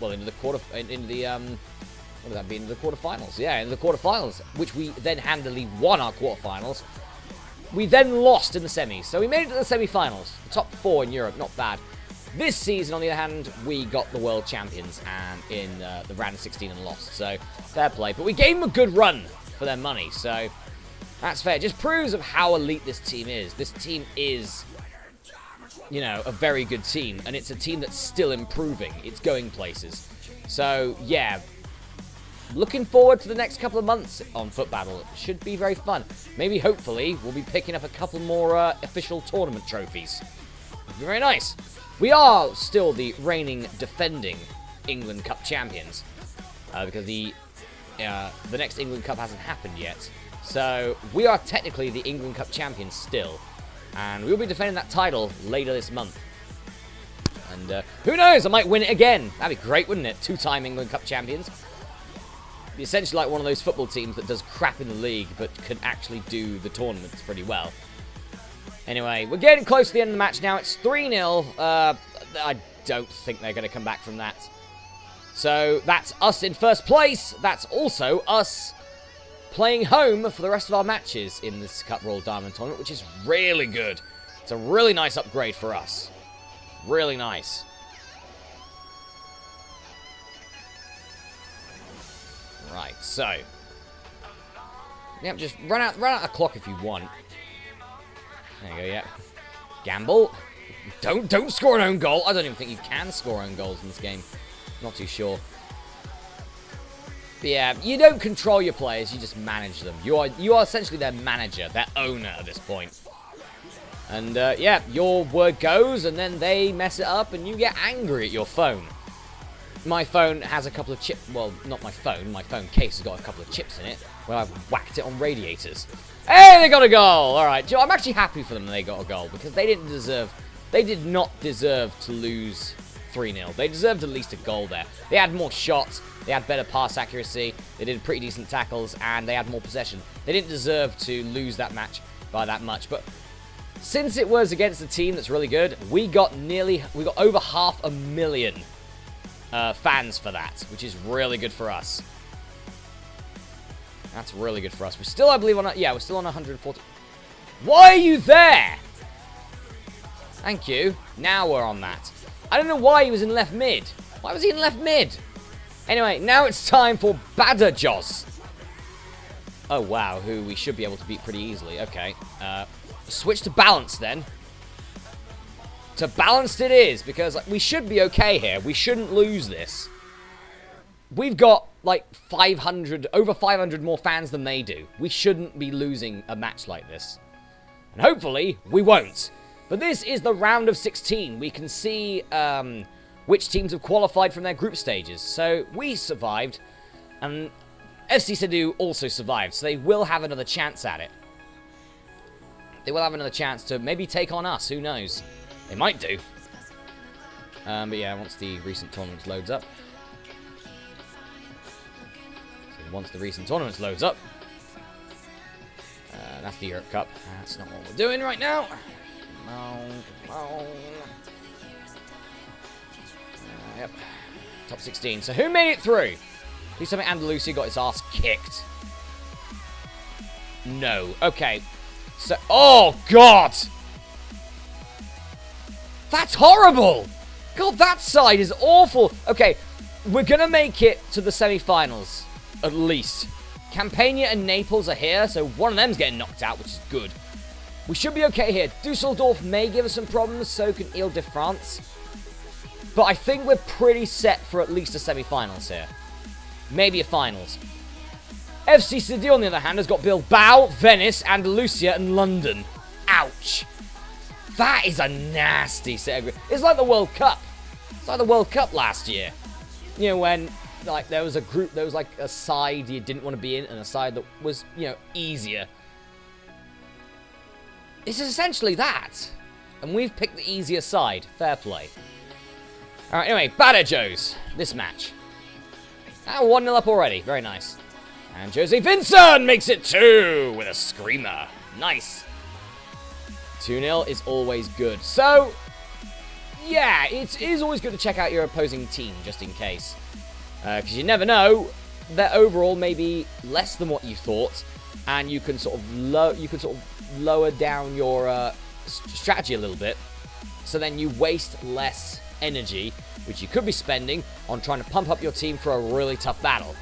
into the quarterfinals. Yeah, into the quarterfinals, which we then handily won our quarterfinals. We then lost in the semis, so we made it to the semi-finals. The top 4 in Europe, not bad. This season, on the other hand, we got the world champions and in the round of 16 and lost, so fair play. But we gave them a good run for their money, so that's fair. It just proves of how elite this team is. This team is, you know, a very good team, and it's a team that's still improving. It's going places. So, yeah, looking forward to the next couple of months on Foot Battle. It should be very fun. Maybe, hopefully, we'll be picking up a couple more official tournament trophies. It'll be very nice. We are still the reigning, defending England Cup champions, because the next England Cup hasn't happened yet. So we are technically the England Cup champions still, and we'll be defending that title later this month. And who knows, I might win it again. That'd be great, wouldn't it? 2-time England Cup champions. Be essentially like one of those football teams that does crap in the league, but can actually do the tournaments pretty well. Anyway, we're getting close to the end of the match now. It's 3-0. I don't think they're going to come back from that. So that's us in first place. That's also us playing home for the rest of our matches in this Cup Royal Diamond tournament, which is really good. It's a really nice upgrade for us. Really nice. Right, so. Yep, just run out the clock if you want. There you go, yeah. Gamble. Don't score an own goal. I don't even think you can score own goals in this game. Not too sure. But yeah, you don't control your players, you just manage them. You are essentially their manager, their owner at this point. And yeah, your word goes, and then they mess it up, and you get angry at your phone. My phone has a couple of chips. Well, not my phone. My phone case has got a couple of chips in it where I've whacked it on radiators. Hey, they got a goal! Alright, Joe, I'm actually happy for them that they got a goal, because they did not deserve to lose 3-0. They deserved at least a goal there. They had more shots, they had better pass accuracy, they did pretty decent tackles, and they had more possession. They didn't deserve to lose that match by that much, but since it was against a team that's really good, we got over 500,000 fans for that, which is really good for us. That's really good for us. We're still, I believe, we're still on 140. Why are you there? Thank you. Now we're on that. I don't know why he was in left mid. Why was he in left mid? Anyway, now it's time for Badajoz. Oh, wow, who we should be able to beat pretty easily. Okay. Switch to balance, then. To balanced it is, because we should be okay here. We shouldn't lose this. We've got, like, over 500 more fans than they do. We shouldn't be losing a match like this. And hopefully, we won't. But this is the round of 16. We can see which teams have qualified from their group stages. So, we survived, and FC Sedu also survived, so they will have another chance at it. They will have another chance to maybe take on us, who knows. They might do. But yeah, once the recent tournaments loads up. So once the recent tournaments loads up. That's the Europe Cup. That's not what we're doing right now. Come on. Yep. Top 16. So who made it through? Please tell me Andalusia got its ass kicked. No. Okay. So, oh, God. That's horrible. God, that side is awful. Okay, we're going to make it to the semi-finals, at least. Campania and Naples are here, so one of them's getting knocked out, which is good. We should be okay here. Dusseldorf may give us some problems, so can Ile-de-France. But I think we're pretty set for at least a semi-finals here. Maybe a finals. FC Sevilla, on the other hand, has got Bilbao, Venice, Andalusia, and London. Ouch. That is a nasty set of... It's like the World Cup. It's like the World Cup last year. You know, when like there was a group, there was like a side you didn't want to be in, and a side that was, you know, easier. It's essentially that. And we've picked the easier side. Fair play. Alright, anyway, Bada Joes. This match. 1-0 up already. Very nice. And Jose Vincent makes it 2 with a screamer. Nice. 2-0 is always good. So, yeah, it is always good to check out your opposing team, just in case. Because you never know, their overall may be less than what you thought, and you can sort of lower down your strategy a little bit, so then you waste less energy, which you could be spending on trying to pump up your team for a really tough battle.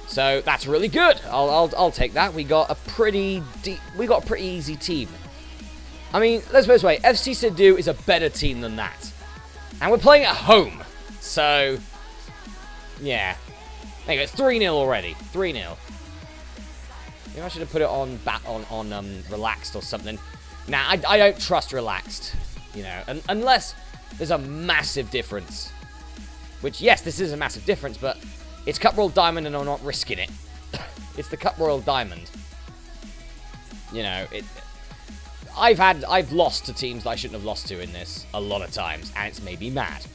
So that's really good. I'll take that. We got a pretty easy team. I mean, let's put it this way. FC Sedu is a better team than that. And we're playing at home. So, yeah. There you go. 3-0 already. 3-0. Maybe I should have put it on relaxed or something. Nah, I don't trust relaxed. You know, unless there's a massive difference. Which, yes, this is a massive difference, but it's Cup Royal Diamond and I'm not risking it. It's the Cup Royal Diamond. You know, I've lost to teams that I shouldn't have lost to in this a lot of times, and it's made me mad.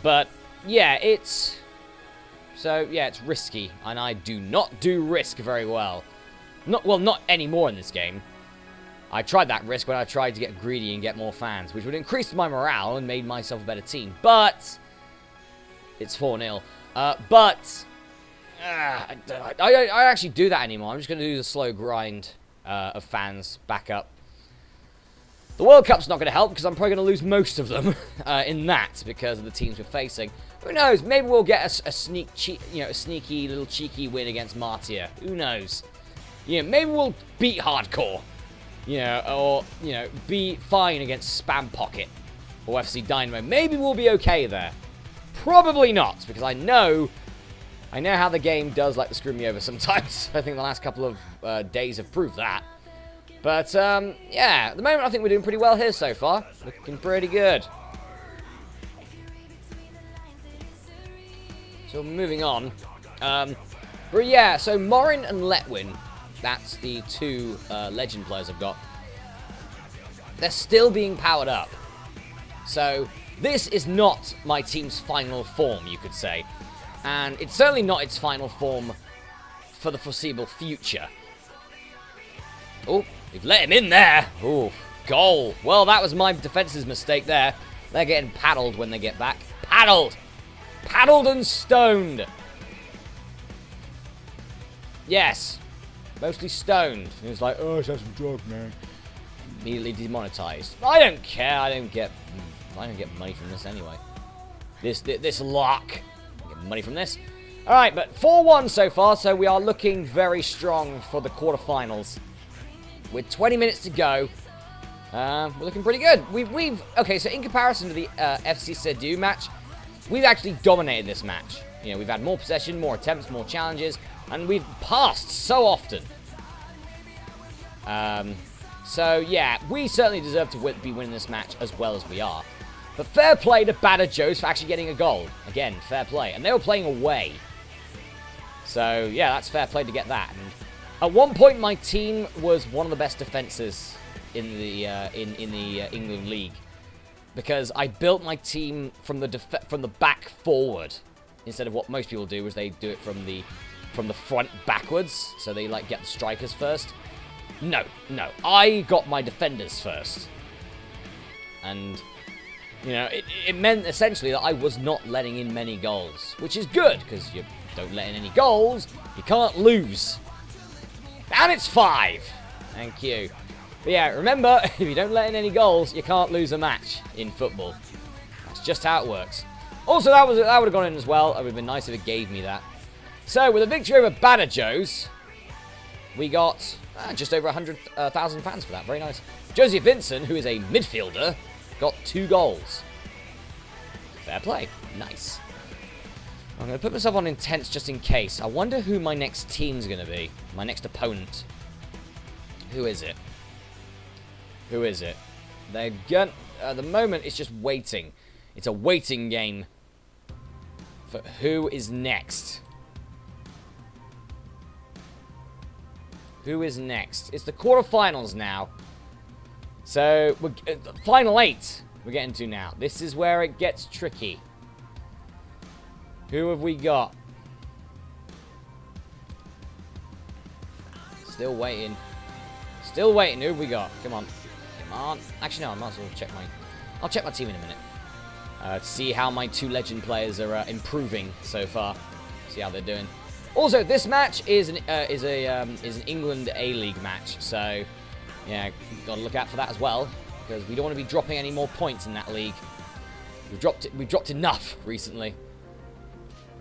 But yeah, it's risky, and I do not do risk very well. Not anymore in this game. I tried that risk when I tried to get greedy and get more fans, which would increase my morale and made myself a better team. But it's 4-0. I don't actually do that anymore. I'm just going to do the slow grind of fans back up. The World Cup's not going to help because I'm probably going to lose most of them in that because of the teams we're facing. Who knows? Maybe we'll get a sneaky little cheeky win against Martia. Who knows? You know, maybe we'll beat Hardcore. You know, or be fine against Spam Pocket or FC Dynamo. Maybe we'll be okay there. Probably not, because I know how the game does like to screw me over sometimes. I think the last couple of days have proved that. But, yeah, at the moment I think we're doing pretty well here so far. Looking pretty good. So, moving on. But yeah, so Morin and Letwin, that's the two legend players I've got. They're still being powered up. So, this is not my team's final form, you could say. And it's certainly not its final form for the foreseeable future. Oh, we've let him in there. Oh, goal. Well, that was my defense's mistake there. They're getting paddled when they get back. Paddled! Paddled and stoned. Yes. Mostly stoned. He was like, oh, let's have some drugs, man. Immediately demonetized. I don't care. I don't get money from this anyway. This lock. I get money from this. All right, but 4-1 so far, so we are looking very strong for the quarterfinals. With 20 minutes to go, we're looking pretty good. Okay, so in comparison to the FC Sedu match, we've actually dominated this match. You know, we've had more possession, more attempts, more challenges, and we've passed so often. So, yeah, we certainly deserve to be winning this match as well as we are. But fair play to Bada Joes for actually getting a goal. Again, fair play. And they were playing away. So, yeah, that's fair play to get that. And at one point, my team was one of the best defenses in the England League. Because I built my team from the back forward. Instead of what most people do, is they do it from the front backwards. So they, like, get the strikers first. No. I got my defenders first. And You know, it meant essentially that I was not letting in many goals, which is good, because you don't let in any goals, you can't lose. And it's 5. Thank you. But yeah, remember, if you don't let in any goals, you can't lose a match in football. That's just how it works. Also, that would have gone in as well. It would have been nice if it gave me that. So, with a victory over Badajoes, we got just over 100,000 fans for that. Very nice. Josie Vincent, who is a midfielder, got 2 goals. Fair play. Nice. I'm going to put myself on intense just in case. I wonder who my next team's going to be. My next opponent. Who is it? Who is it? They're going... At the moment, it's just waiting. It's a waiting game for who is next. Who is next? It's the quarterfinals now. So, final 8 we're getting to now. This is where it gets tricky. Who have we got? Still waiting. Still waiting. Who have we got? Come on. Come on. Actually, no, I might as well check my... I'll check my team in a minute. To see how my 2 legend players are improving so far. See how they're doing. Also, this match is an England A-League match, so yeah, got to look out for that as well, because we don't want to be dropping any more points in that league. We've dropped enough recently.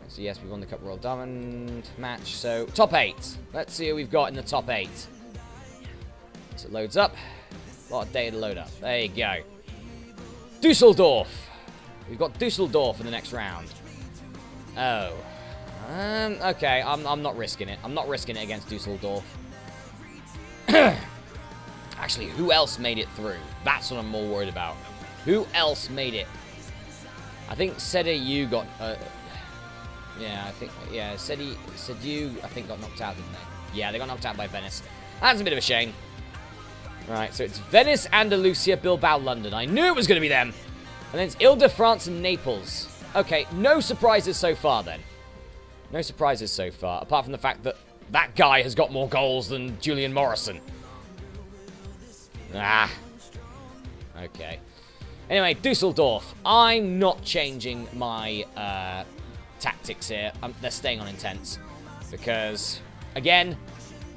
So yes, we won the Cup Royal Diamond match. So top 8. Let's see who we've got in the top 8. So it loads up. A lot of data to load up. There you go. Dusseldorf. We've got Dusseldorf in the next round. Oh. Okay, I'm not risking it. I'm not risking it against Dusseldorf. Actually, who else made it through? That's what I'm more worried about. Who else made it? I think CDU got... yeah, I think... Yeah, CDU, I think, got knocked out, didn't they? Yeah, they got knocked out by Venice. That's a bit of a shame. Right, so it's Venice, Andalusia, Bilbao, London. I knew it was going to be them. And then it's Ile-de-France and Naples. Okay, no surprises so far, then. No surprises so far, apart from the fact that that guy has got more goals than Julian Morrison. Ah. Okay. Anyway, Dusseldorf. I'm not changing my tactics here. They're staying on intense. Because, again,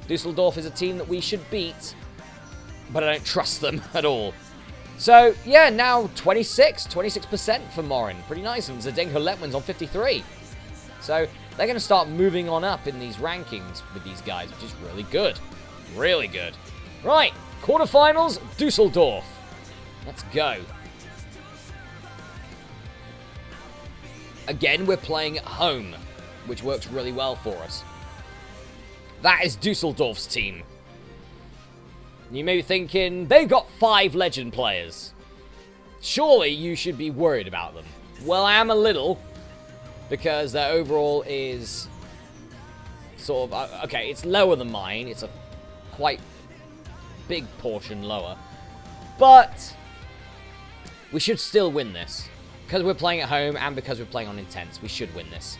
Dusseldorf is a team that we should beat, but I don't trust them at all. So, yeah, now 26% for Morin. Pretty nice. And Zdenko Letwin's on 53. So, they're going to start moving on up in these rankings with these guys, which is really good. Really good. Right, quarterfinals, Dusseldorf. Let's go. Again, we're playing at home, which works really well for us. That is Dusseldorf's team. You may be thinking, they've got 5 legend players. Surely you should be worried about them. Well, I am a little, because their overall is sort of... okay, it's lower than mine. It's a quite big portion lower. But we should still win this. Because we're playing at home and because we're playing on intense, we should win this.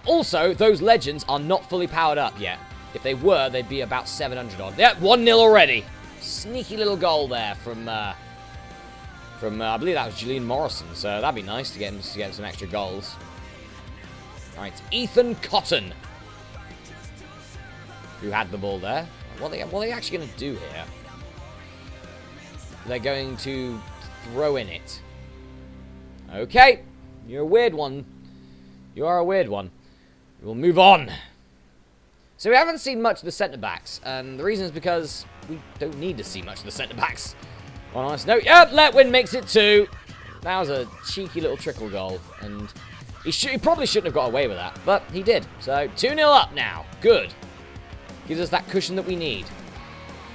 Also, those legends are not fully powered up yet. If they were, they'd be about 700 odd. Yeah, 1-0 already. Sneaky little goal there from I believe that was Julian Morrison. So that'd be nice to get him some extra goals. All right, Ethan Cotton, who had the ball there. What are they actually going to do here? They're going to throw in it. Okay, you're a weird one. You are a weird one. We'll move on. So we haven't seen much of the centre-backs, and the reason is because we don't need to see much of the centre-backs. On a honest note, yep, Letwin makes it 2. That was a cheeky little trickle goal, and he probably shouldn't have got away with that, but he did. So 2-0 up now. Good. Gives us that cushion that we need.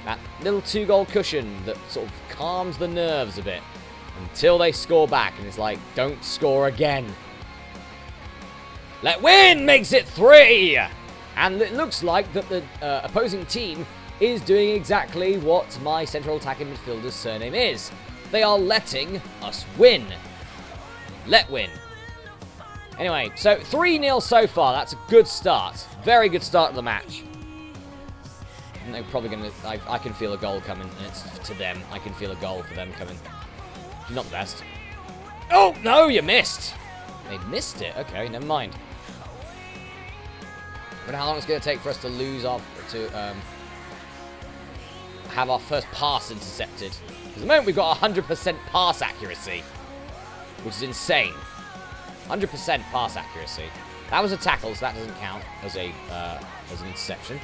That little 2-goal cushion that sort of calms the nerves a bit until they score back, and it's like, don't score again. Letwin makes it 3! And it looks like that the opposing team is doing exactly what my central attacking midfielder's surname is. They are letting us win. Let win. Anyway, so 3-0 so far. That's a good start. Very good start of the match. And they're probably going to... I can feel a goal coming, and it's to them. I can feel a goal for them coming. Not the best. Oh, no, you missed. They missed it. Okay, never mind. I wonder how long it's going to take for us to lose off to have our first pass intercepted. At the moment, we've got 100% pass accuracy, which is insane. 100% pass accuracy. That was a tackle, so that doesn't count as an interception.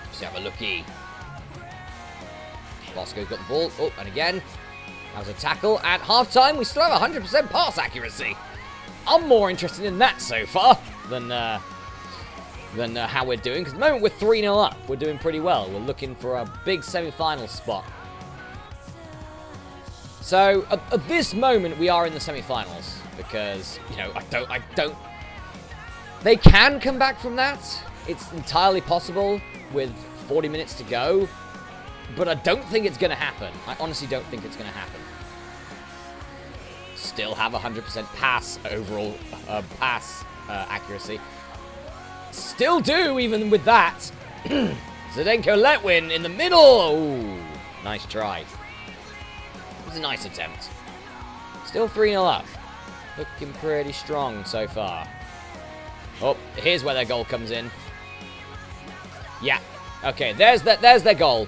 Let's have a looky. Bosco's got the ball. Oh, and again. That was a tackle. At halftime, we still have 100% pass accuracy. I'm more interested in that so far than how we're doing. Because at the moment, we're 3-0 up. We're doing pretty well. We're looking for a big semi-final spot. So, at this moment, we are in the semi-finals. Because, you know, I don't... They can come back from that. It's entirely possible with 40 minutes to go. But I don't think it's going to happen. I honestly don't think it's going to happen. Still have 100% pass overall pass accuracy. Still do, even with that. Zdenko Letwin in the middle. Ooh, nice try. It was a nice attempt. Still 3-0 up. Looking pretty strong so far. Oh, here's where their goal comes in. Yeah. Okay, there's their goal.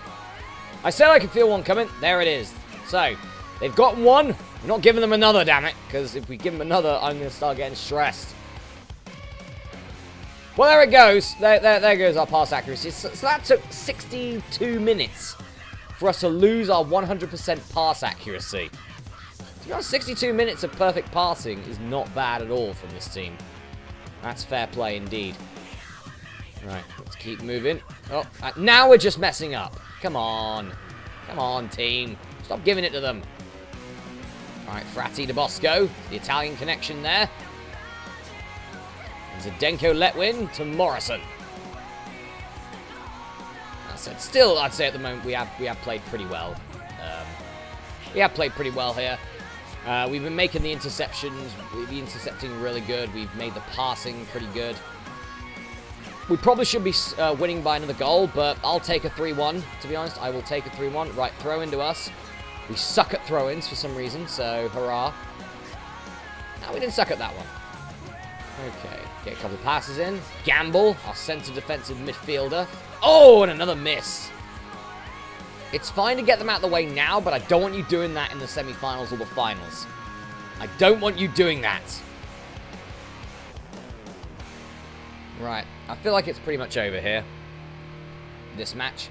I said I could feel one coming. There it is. So, they've got one. We're not giving them another, damn it. Because if we give them another, I'm going to start getting stressed. Well, there it goes. There goes our pass accuracy. So that took 62 minutes for us to lose our 100% pass accuracy. To be honest, 62 minutes of perfect passing is not bad at all from this team. That's fair play indeed. Right, let's keep moving. Oh, now we're just messing up. Come on. Come on, team. Stop giving it to them. All right, Frati to Bosco. The Italian connection there. And Zdenko Letwin to Morrison. That's it. Still, I'd say at the moment we have played pretty well. We have played pretty well here. We've been making the interceptions. We've been intercepting really good. We've made the passing pretty good. We probably should be winning by another goal, but I'll take a 3-1, to be honest. I will take a 3-1. Right, throw into us. We suck at throw-ins for some reason, so hurrah. No, we didn't suck at that one. Okay, get a couple of passes in. Gamble, our centre defensive midfielder. Oh, and another miss. It's fine to get them out of the way now, but I don't want you doing that in the semi-finals or the finals. I don't want you doing that. Right, I feel like it's pretty much over here, this match.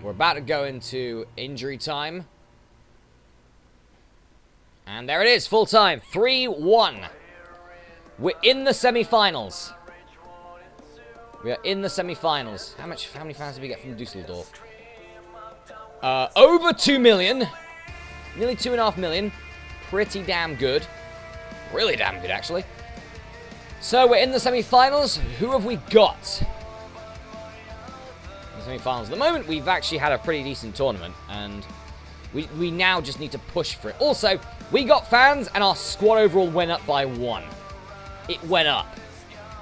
We're about to go into injury time. And there it is, full time, 3-1. We're in the semi-finals. We are in the semi-finals. How many fans did we get from Dusseldorf? Over 2 million. Nearly 2.5 million. Pretty damn good. Really damn good, actually. So, we're in the semi-finals. Who have we got? In the semi-finals. At the moment, we've actually had a pretty decent tournament, and we now just need to push for it. Also, we got fans, and our squad overall went up by 1. It went up.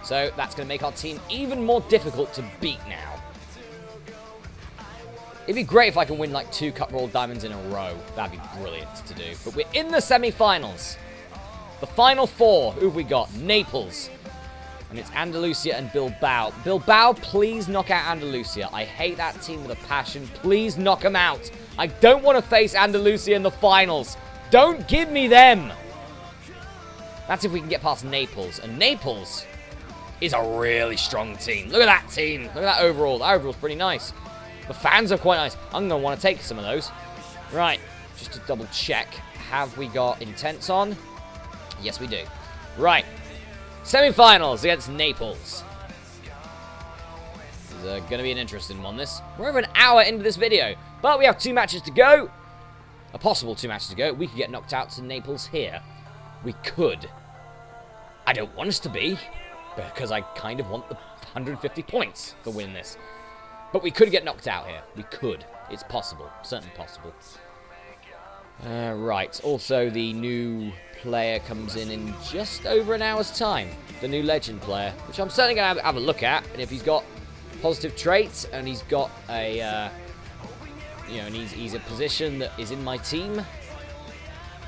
So, that's going to make our team even more difficult to beat now. It'd be great if I can win, like, 2 Cup Roll Diamonds in a row. That'd be brilliant to do. But we're in the semi-finals. The final 4, who have we got? Naples. And it's Andalusia and Bilbao. Bilbao, please knock out Andalusia. I hate that team with a passion. Please knock them out. I don't want to face Andalusia in the finals. Don't give me them. That's if we can get past Naples. And Naples is a really strong team. Look at that team. Look at that overall. The overall's pretty nice. The fans are quite nice. I'm going to want to take some of those. Right, just to double check. Have we got Intense on? Yes, we do. Right. Semi-finals against Naples. This is going to be an interesting one, this. We're over an hour into this video, but we have 2 matches to go. A possible 2 matches to go. We could get knocked out to Naples here. We could. I don't want us to be, because I kind of want the 150 points for winning this. But we could get knocked out here. We could. It's possible. Certainly possible. Right. Also, the new player comes in just over an hour's time. The new legend player, which I'm certainly going to have a look at. And if he's got positive traits, and he's got a, and he's a position that is in my team,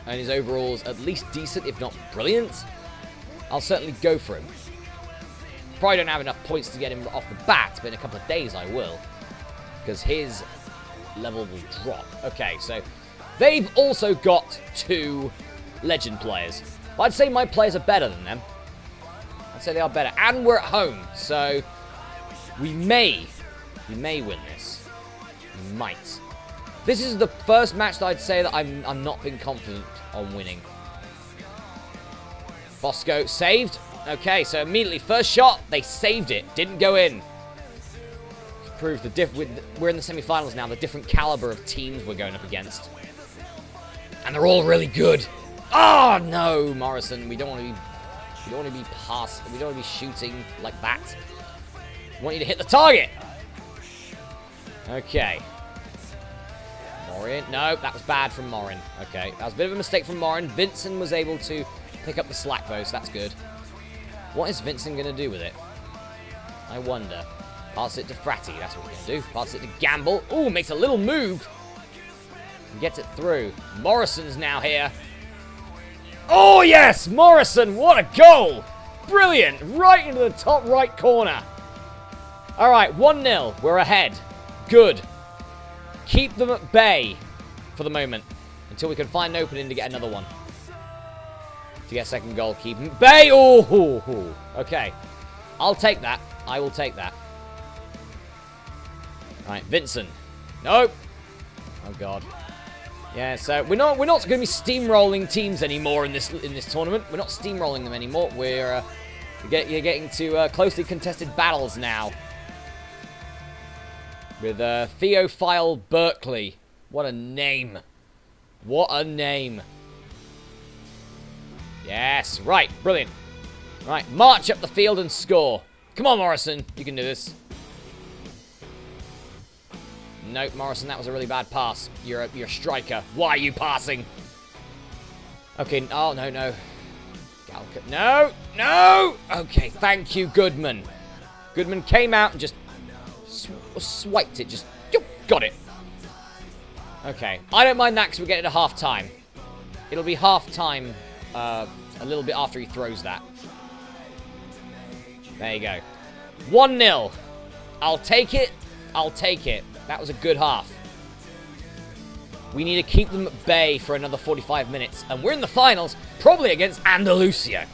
and his overall's at least decent, if not brilliant, I'll certainly go for him. Probably don't have enough points to get him off the bat, but in a couple of days I will, because his level will drop. Okay, so they've also got 2 legend players. But I'd say my players are better than them. I'd say they are better. And we're at home, so we may win this. We might. This is the first match that I'd say that I'm not been confident on winning. Bosco saved. Okay, so immediately, first shot, they saved it. Didn't go in. Proves we're in the semi-finals now, the different caliber of teams we're going up against. And they're all really good. Oh, no, Morrison. We don't want to be shooting like that. We want you to hit the target. Okay. Morin. No, that was bad from Morin. Okay, that was a bit of a mistake from Morin. Vincent was able to pick up the slack, though, so that's good. What is Vincent going to do with it? I wonder. Pass it to Fratty. That's what we're going to do. Pass it to Gamble. Ooh, makes a little move. Gets it through. Morrison's now here. Oh, yes! Morrison, what a goal! Brilliant! Right into the top right corner. All right, 1-0. We're ahead. Good. Keep them at bay for the moment until we can find an opening to get another one. To get a second goal, keep them at bay. Oh, okay. I'll take that. I will take that. All right, Vincent. Nope. Oh, God. Yeah, so we're not going to be steamrolling teams anymore in this tournament. We're not steamrolling them anymore. You're getting to closely contested battles now. With Theophile Berkeley. What a name. What a name. Yes, right, brilliant. Right, march up the field and score. Come on, Morrison, you can do this. Nope, Morrison, that was a really bad pass. You're a striker. Why are you passing? Okay, oh, no. No! Okay, thank you, Goodman. Goodman came out and just swiped it. Just, got it. Okay, I don't mind that because we get it at half-time. It'll be half-time a little bit after he throws that. There you go. 1-0. I'll take it. That was a good half. We need to keep them at bay for another 45 minutes. And we're in the finals, probably against Andalusia.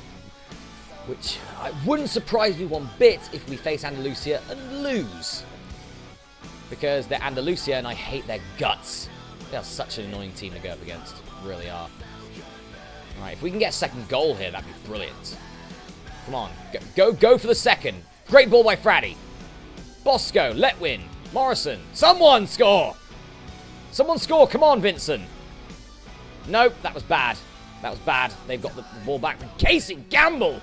Which wouldn't surprise me one bit if we face Andalusia and lose. Because they're Andalusia and I hate their guts. They are such an annoying team to go up against. Really are. Alright, if we can get a second goal here, that'd be brilliant. Come on. Go for the second. Great ball by Fratty. Bosco, Letwin. Morrison. Someone score! Someone score! Come on, Vincent. Nope, that was bad. They've got the ball back from Casey Gamble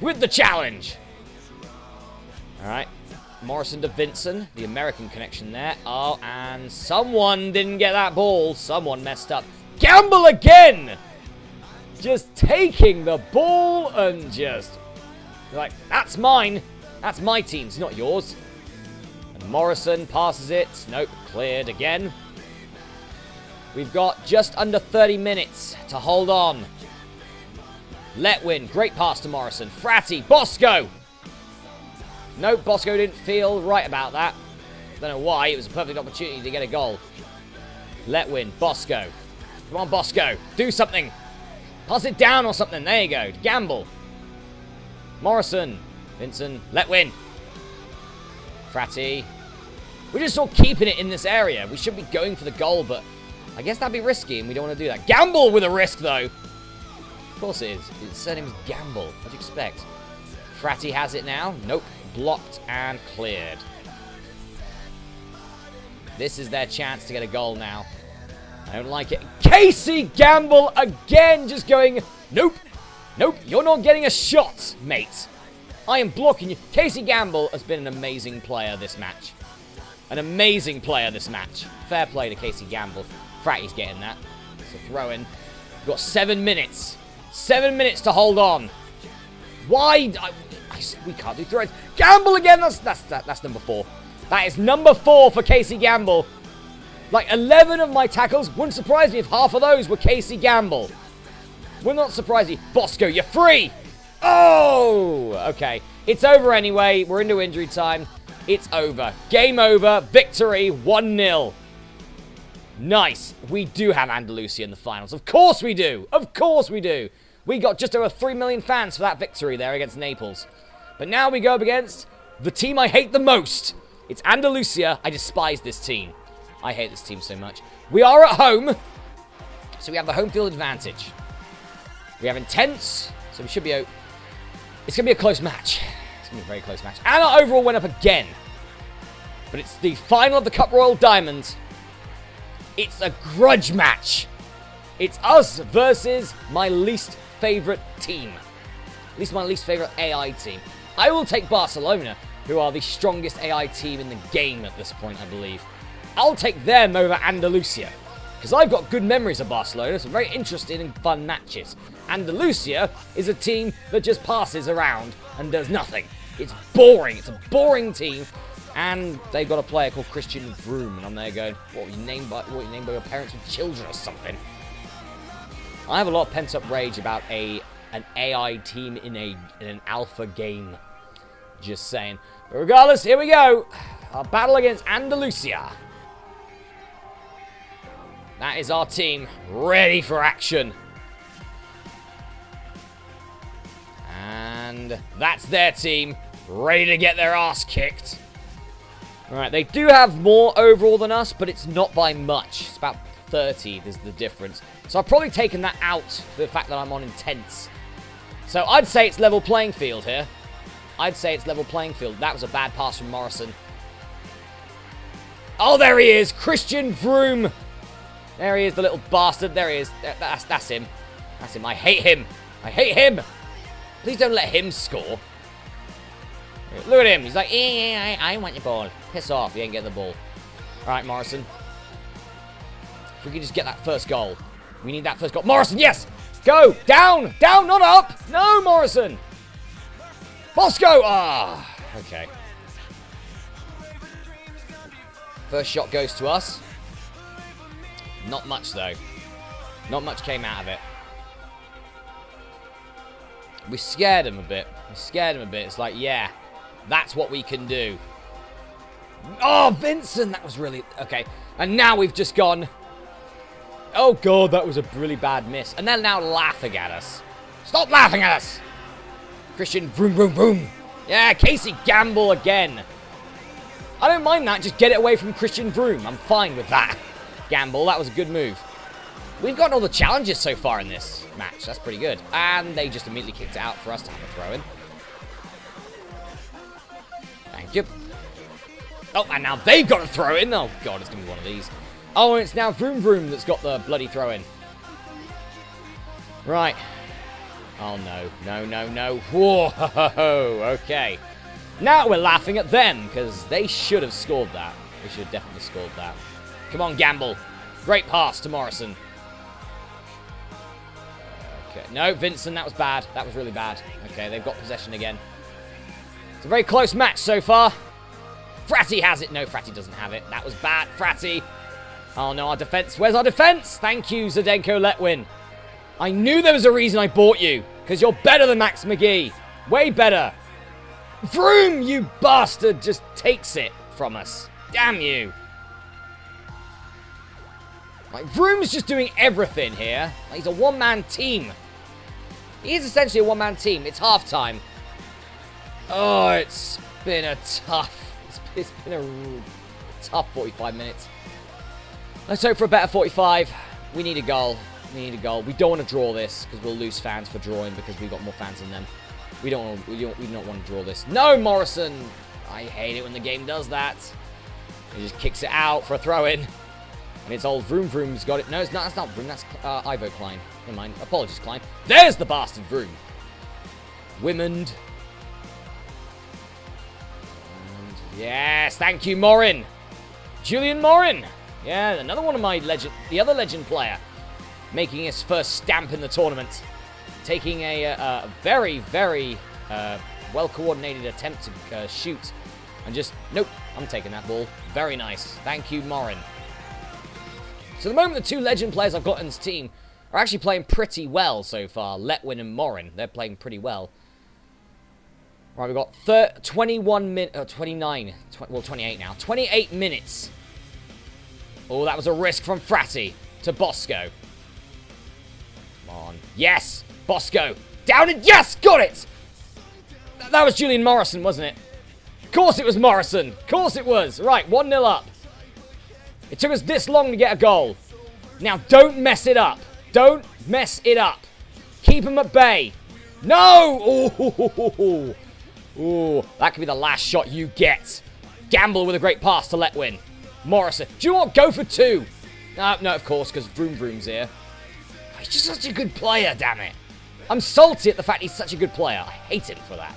with the challenge. Alright. Morrison to Vincent. The American connection there. Oh, and someone didn't get that ball. Someone messed up. Gamble again! Just taking the ball and just... like, that's mine. That's my team. It's not yours. Morrison passes it. Nope, cleared again. We've got just under 30 minutes to hold on. Letwin, great pass to Morrison. Fratty, Bosco. Nope, Bosco didn't feel right about that. Don't know why. It was a perfect opportunity to get a goal. Letwin, Bosco. Come on, Bosco. Do something. Pass it down or something. There you go. Gamble. Morrison. Vincent. Letwin. Fratty. We're just all keeping it in this area. We should be going for the goal, but I guess that'd be risky, and we don't want to do that. Gamble with a risk, though. Of course it is. His surname is Gamble. What do you expect? Fratty has it now. Nope. Blocked and cleared. This is their chance to get a goal now. I don't like it. Casey Gamble again, just going, nope. Nope, you're not getting a shot, mate. I am blocking you. Casey Gamble has been an amazing player this match. An amazing player this match. Fair play to Casey Gamble. Fratty's getting that. It's a throw in. We've got 7 minutes. 7 minutes to hold on. Why? I We can't do throws. Gamble again. That's number 4. That is number 4 for Casey Gamble. Like, 11 of my tackles. Wouldn't surprise me if half of those were Casey Gamble. Will not surprise me. Bosco, you're free. Oh, okay. It's over anyway. We're into injury time. It's over. Game over. Victory. 1-0. Nice. We do have Andalusia in the finals. Of course we do. Of course we do. We got just over 3 million fans for that victory there against Naples. But now we go up against the team I hate the most. It's Andalusia. I despise this team. I hate this team so much. We are at home, so we have the home field advantage. We have intense, so we should be... It's going to be a close match. It's going to be a very close match. And our overall went up again. But it's the final of the Cup Royal Diamond. It's a grudge match. It's us versus my least favorite team. At least my least favorite AI team. I will take Barcelona, who are the strongest AI team in the game at this point, I believe. I'll take them over Andalusia, because I've got good memories of Barcelona, some very interesting and fun matches. Andalusia is a team that just passes around and does nothing. It's boring. It's a boring team, and they've got a player called Christian Vroom, and I'm there going, what were you named by your parents with children or something? I have a lot of pent-up rage about an AI team in an alpha game. Just saying. But regardless, here we go. Our battle against Andalusia. That is our team, ready for action. And that's their team, ready to get their ass kicked. Alright, they do have more overall than us, but it's not by much. It's about 30 is the difference. So I've probably taken that out for the fact that I'm on intense. So I'd say it's level playing field here. I'd say it's level playing field. That was a bad pass from Morrison. Oh, there he is, Christian Vroom. There he is, the little bastard. There he is. That's him. That's him. I hate him. I hate him. Please don't let him score. Look at him. He's like, yeah, I want your ball. Piss off. You ain't getting the ball. All right, Morrison. If we could just get that first goal. We need that first goal. Morrison, yes. Go. Down. Down, not up. No, Morrison. Bosco. Ah. Okay. First shot goes to us. Not much, though. Not much came out of it. We scared him a bit. We scared him a bit. It's like, yeah, that's what we can do. Oh, Vincent! That was really... Okay. And now we've just gone... Oh, God, that was a really bad miss. And they're now laughing at us. Stop laughing at us! Christian, vroom, vroom, vroom. Yeah, Casey Gamble again. I don't mind that. Just get it away from Christian Vroom. I'm fine with that. Gamble, that was a good move. We've gotten all the challenges so far in this match. That's pretty good. And they just immediately kicked it out for us to have a throw-in. Thank you. Oh, and now they've got a throw-in. Oh, God, it's going to be one of these. Oh, and it's now Vroom Vroom that's got the bloody throw-in. Right. Oh, no. No, no, no. Whoa, okay. Now we're laughing at them, because they should have scored that. They should have definitely scored that. Come on, Gamble. Great pass to Morrison. Okay. No, Vincent, that was bad. That was really bad. Okay, they've got possession again. It's a very close match so far. Fratty has it. No, Fratty doesn't have it. That was bad, Fratty. Oh, no, our defense. Where's our defense? Thank you, Zdenko Letwin. I knew there was a reason I bought you, because you're better than Max McGee. Way better. Vroom, you bastard, just takes it from us. Damn you. Like, Vroom's just doing everything here. Like, he's a one-man team. He is essentially a one-man team. It's halftime. Oh, it's been a tough... It's been a tough 45 minutes. Let's hope for a better 45. We need a goal. We need a goal. We don't want to draw this, because we'll lose fans for drawing, because we've got more fans than them. We don't want to draw this. No, Morrison! I hate it when the game does that. He just kicks it out for a throw-in. And it's old Vroom Vroom's got it. No, it's not. That's not Vroom. That's Ivo Klein. Never mind. Apologies, Klein. There's the bastard Vroom. Wimond. And yes, thank you, Morin. Julian Morin. Yeah, another one of my legend. The other legend player. Making his first stamp in the tournament. Taking a very, very well-coordinated attempt to shoot. And just, nope, I'm taking that ball. Very nice. Thank you, Morin. So at the moment, the two legend players I've got in this team are actually playing pretty well so far. Letwin and Morin. They're playing pretty well. Right, we've got 21 minutes, 29, well, 28 now. 28 minutes. Oh, that was a risk from Fratty to Bosco. Come on. Yes! Bosco! Down and yes! Got it! That was Julian Morrison, wasn't it? Of course it was Morrison. Of course it was. Right, 1-0 up. It took us this long to get a goal. Now, don't mess it up. Don't mess it up. Keep him at bay. No! Ooh. Ooh, that could be the last shot you get. Gamble with a great pass to Letwin. Morrison. Do you know what? Go for 2. No, of course, because Vroom Vroom's here. He's just such a good player, damn it. I'm salty at the fact he's such a good player. I hate him for that.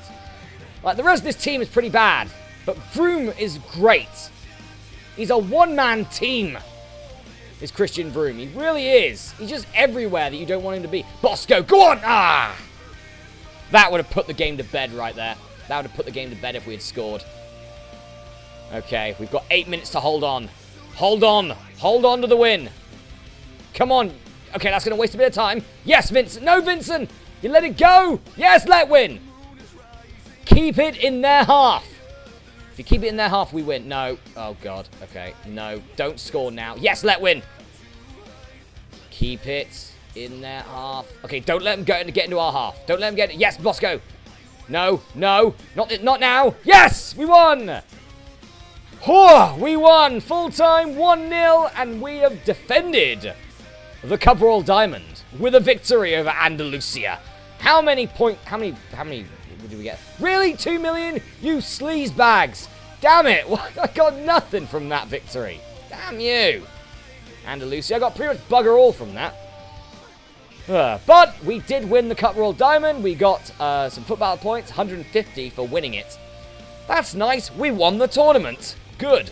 Like, the rest of this team is pretty bad. But Vroom is great. He's a one-man team. Is Christian Vroom. He really is. He's just everywhere that you don't want him to be. Bosco, go on! Ah! That would have put the game to bed right there. That would have put the game to bed if we had scored. Okay, we've got 8 minutes to hold on. Hold on. Hold on to the win. Come on. Okay, that's going to waste a bit of time. Yes, Vincent. No, Vincent. You let it go. Yes, Letwin. Keep it in their half. If you keep it in their half, we win. No. Oh, God. Okay. No. Don't score now. Yes, Letwin. Keep it in their half. Okay, don't let them get into our half. Don't let them get... Yes, Bosco. No. No. Not now. Yes! We won! Oh, we won! Full-time 1-0, and we have defended the Cup Royal Diamond with a victory over Andalusia. How many did we get? Really? 2 million? You sleaze bags. Damn it. I got nothing from that victory. Damn you. Andalusia. I got pretty much bugger all from that. But we did win the Cup Royal Diamond. We got some football points. 150 for winning it. That's nice. We won the tournament. Good.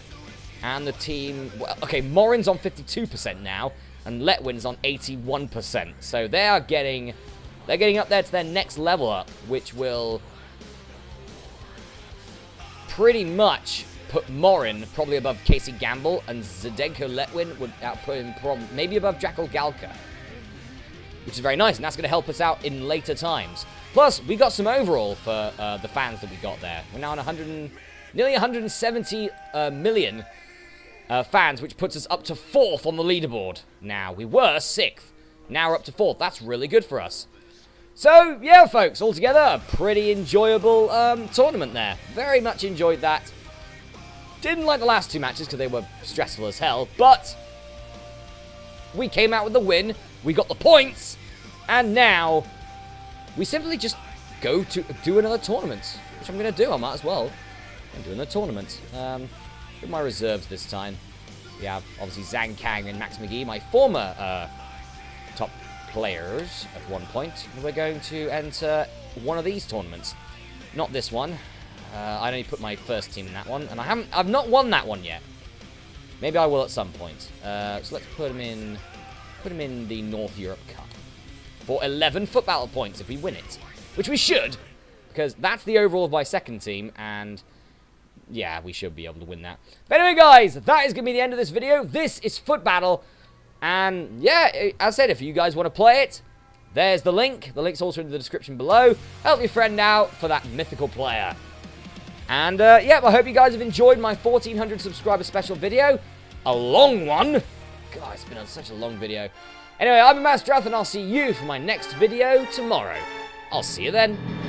And the team... Well, okay, Morin's on 52% now. And Letwin's on 81%. So they are getting... They're getting up there to their next level up, which will pretty much put Morin probably above Casey Gamble, and Zdenko Letwin would output him maybe above Jackal Galka, which is very nice, and that's going to help us out in later times. Plus, we got some overall for the fans that we got there. We're now on nearly 170 million fans, which puts us up to 4th on the leaderboard. Now, we were 6th. Now we're up to 4th. That's really good for us. So, yeah, folks, altogether, a pretty enjoyable tournament there. Very much enjoyed that. Didn't like the last 2 matches because they were stressful as hell, but we came out with the win, we got the points, and now we simply just go to do another tournament, which I'm going to do. I might as well. I'm doing a tournament. With my reserves this time. We have, obviously, Zhang Kang and Max McGee, my former top players at one point. And we're going to enter one of these tournaments. Not this one. I only put my first team in that one, and I've not won that one yet. Maybe I will at some point. So let's put him in the North Europe Cup for 11 foot battle points if we win it, which we should, because that's the overall of my second team, and yeah, we should be able to win that. But anyway, guys, that is going to be the end of this video. This is Foot Battle, and yeah, as I said, if you guys want to play it, there's the link. The link's also in the description below. Help your friend out for that mythical player. And yeah, I hope you guys have enjoyed my 1,400 subscriber special video. A long one. God, it's been such a long video. Anyway, I'm Mastrath, and I'll see you for my next video tomorrow. I'll see you then.